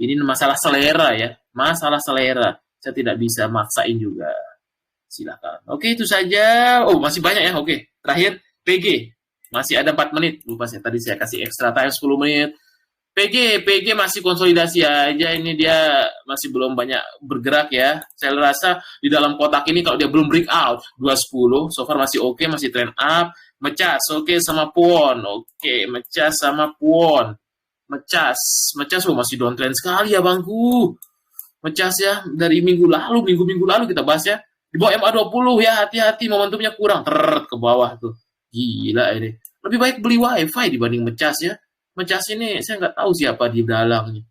Ini masalah selera ya. Masalah selera. Saya tidak bisa maksain juga. Silakan. Oke, itu saja. Oh, masih banyak ya. Oke, terakhir PG. Masih ada 4 menit. Lupa saya tadi saya kasih extra time 10 menit. PG masih konsolidasi aja. Ini dia masih belum banyak bergerak ya. Saya rasa di dalam kotak ini kalau dia belum breakout 210, so far masih oke, masih trend up. Mecas, oke, sama Puon. Oke, mecas sama Puon. Mecas masih downtrend sekali ya bangku. Mecas ya dari minggu lalu kita bahas ya. Di bawah MA20 ya, hati-hati momentumnya kurang. Ke bawah tuh. Gila ini. Lebih baik beli wifi dibanding mecas ya. Mecas ini saya nggak tahu siapa di dalangnya.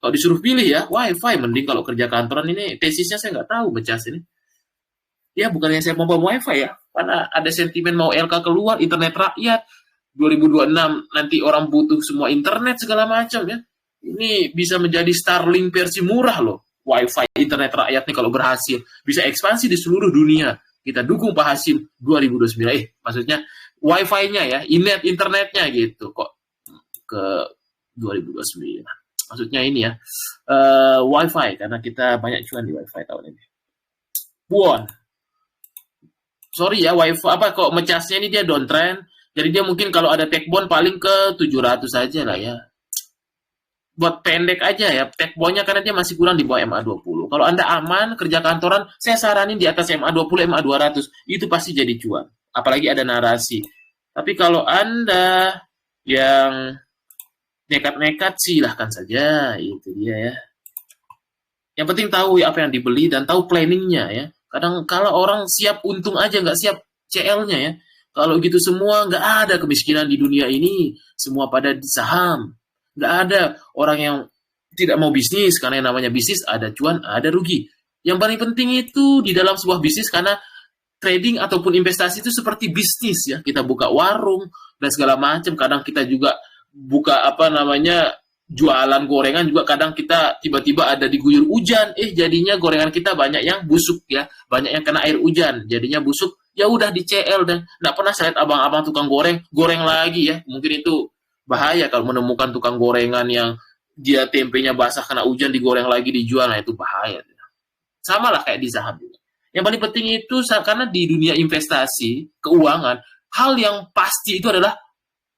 Kalau disuruh pilih ya, wifi mending kalau kerja kantoran ini. Tesisnya saya nggak tahu mecas ini. Ya bukannya saya mau wifi ya. Karena ada sentimen mau LK keluar, internet rakyat. 2026 nanti orang butuh semua internet segala macam ya. Ini bisa menjadi Starlink versi murah loh. Wifi internet rakyat nih kalau berhasil bisa ekspansi di seluruh dunia. Kita dukung Pak Hasim 2029. Maksudnya wifi-nya ya, internetnya gitu kok ke 2029. Maksudnya ini ya, wifi karena kita banyak cuan di wifi tahun ini. Buon. Sorry ya, wifi apa kok mecasnya ini dia downtrend. Jadi dia mungkin kalau ada tech bond paling ke 700 saja lah ya. Buat pendek aja ya, tech bondnya karena dia masih kurang di bawah MA20. Kalau Anda aman, kerja kantoran, saya saranin di atas MA20, MA200. Itu pasti jadi cuan. Apalagi ada narasi. Tapi kalau Anda yang nekat-nekat, silahkan saja. Itu dia ya. Yang penting tahu ya apa yang dibeli dan tahu planningnya ya. Kadang kalau orang siap untung aja, nggak siap CL-nya ya. Kalau gitu semua, nggak ada kemiskinan di dunia ini. Semua pada di saham. Nggak ada orang yang tidak mau bisnis, karena yang namanya bisnis ada cuan, ada rugi. Yang paling penting itu di dalam sebuah bisnis, karena trading ataupun investasi itu seperti bisnis ya. Kita buka warung dan segala macam. Kadang kita juga buka jualan gorengan juga kadang kita tiba-tiba ada diguyur hujan. Jadinya gorengan kita banyak yang busuk ya. Banyak yang kena air hujan. Jadinya busuk. Ya udah di CL dan nggak pernah saya lihat abang-abang tukang goreng lagi ya. Mungkin itu bahaya kalau menemukan tukang gorengan yang dia tempenya basah kena hujan digoreng lagi dijual, nah itu bahaya. Sama lah kayak di saham juga. Yang paling penting itu karena di dunia investasi, keuangan, hal yang pasti itu adalah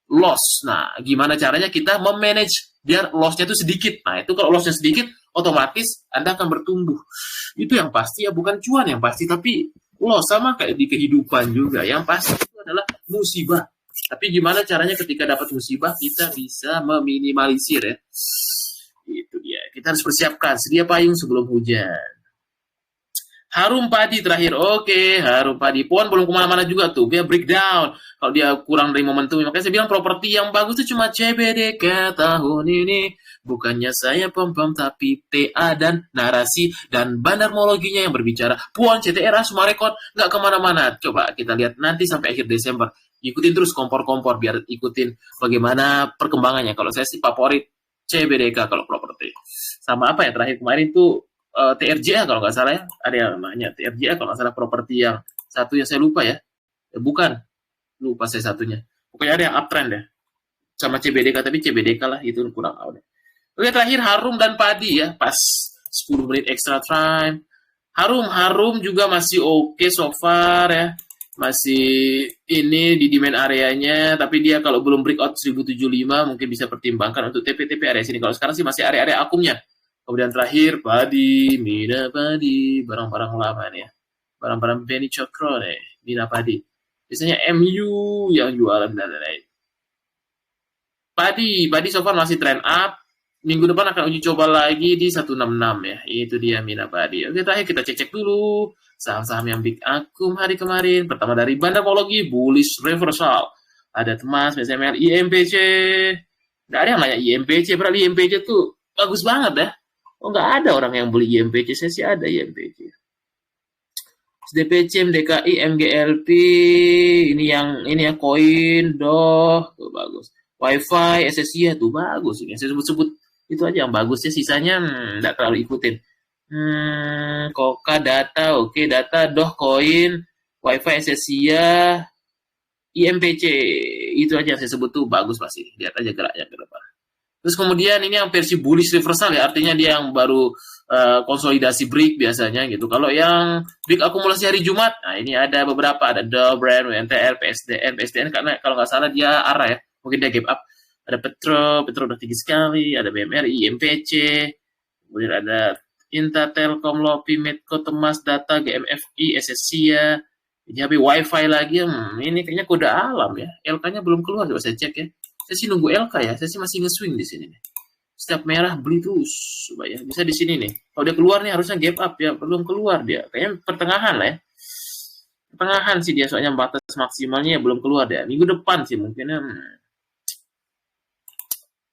loss. Nah, gimana caranya kita memanage biar loss-nya itu sedikit. Nah, itu kalau loss-nya sedikit, otomatis Anda akan bertumbuh. Itu yang pasti ya, bukan cuan yang pasti, tapi loss. Sama kayak di kehidupan juga. Yang pasti itu adalah musibah. Tapi gimana caranya ketika dapat musibah kita bisa meminimalisir ya. Itu dia. Kita harus persiapkan sedia payung sebelum hujan. Harum padi terakhir. Oke, harum padi. Puan belum kemana-mana juga tuh. Dia breakdown. Kalau dia kurang dari momentum. Makanya saya bilang properti yang bagus itu cuma CBDK tahun ini. Bukannya saya pom-pom, tapi TA dan narasi dan bandarmologinya yang berbicara. Puan, CTRA, Sumarekon, nggak kemana-mana. Coba kita lihat nanti sampai akhir Desember. Ikutin terus kompor-kompor biar ikutin bagaimana perkembangannya. Kalau saya sih favorit CBDK kalau properti. Sama apa ya terakhir kemarin tuh TRJA kalau nggak salah ya. Ada yang namanya TRJA kalau nggak salah properti yang satu yang saya lupa ya. Bukan. Lupa saya satunya. Pokoknya ada yang uptrend ya. Sama CBDK, tapi CBDK lah itu kurang out. Oke, terakhir harum dan padi ya. Pas 10 menit extra time. Harum juga masih oke so far ya. Masih ini di demand areanya, tapi dia kalau belum breakout 1075 mungkin bisa pertimbangkan untuk TP-TP area sini. Kalau sekarang sih masih area-area akumnya. Kemudian terakhir Padi, Mina Padi, barang-barang lama nih ya. Barang-barang Benny Cokro nih, Mina Padi. Biasanya MU yang jualan dan lain-lain. Padi so far masih trend up. Minggu depan akan uji coba lagi di 166 ya. Itu dia Mina Padi. Oke, terakhir kita cek-cek dulu saham-saham yang big akum hari kemarin. Pertama dari Bandapologi, bullish reversal. Ada Temas, BSMR, IMPC. Nggak ada yang nanya IMPC, padahal IMPC tuh bagus banget ya. Oh, nggak ada orang yang beli IMPC, saya sih ada IMPC. SDPC, MDKI, MGLP, ini ya koin, tuh bagus. WiFi, SSI tuh bagus. Ini saya sebut-sebut itu aja yang bagusnya, sisanya nggak terlalu ikutin. Koka, data, oke, data, koin, WiFi, SSI, IMPC, itu aja yang saya sebut tuh bagus pasti. Lihat aja geraknya ke depan. Terus kemudian ini yang versi bullish reversal ya, artinya dia yang baru konsolidasi break biasanya gitu. Kalau yang break akumulasi hari Jumat, nah ini ada beberapa, ada Dow, Brand, WNTR, PSDN karena kalau nggak salah dia arah ya, mungkin dia gap up. Ada Petro udah tinggi sekali, ada BMRI, IMPC, kemudian ada Inta, Telkom, Lopi, Medco, Temas, Data, GMFI, SSIA, ini habis WiFi lagi, ini kayaknya kode alam ya, LK-nya belum keluar, coba saya cek ya. Saya sih nunggu LK ya, saya sih masih nge-swing di sini nih. Setiap merah beli terus, coba ya, bisa di sini nih. Kalau dia keluar nih harusnya gap up ya, belum keluar dia. Kayaknya pertengahan lah ya. Pertengahan sih dia, soalnya batas maksimalnya ya belum keluar dia. Minggu depan sih mungkin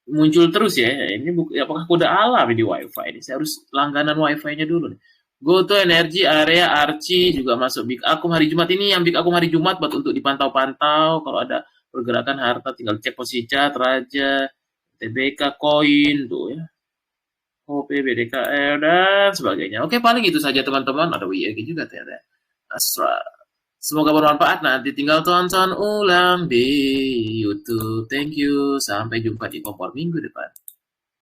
muncul terus ya. Ini apakah kode alam di WiFi ini? Saya harus langganan WiFi-nya dulu nih. Goto Energy, Area, Archie juga masuk Big Akum hari Jumat ini. Yang Big Akum hari Jumat buat untuk dipantau-pantau. Kalau ada pergerakan harta tinggal cek posisi chart, Raja, TBK, Koin tuh ya. OP, BDKR dan sebagainya. Oke, paling itu saja teman-teman. Ada WIG juga ternyata. Astra. Semoga bermanfaat. Nanti tinggal tonton ulang di YouTube. Thank you. Sampai jumpa di kompor minggu depan.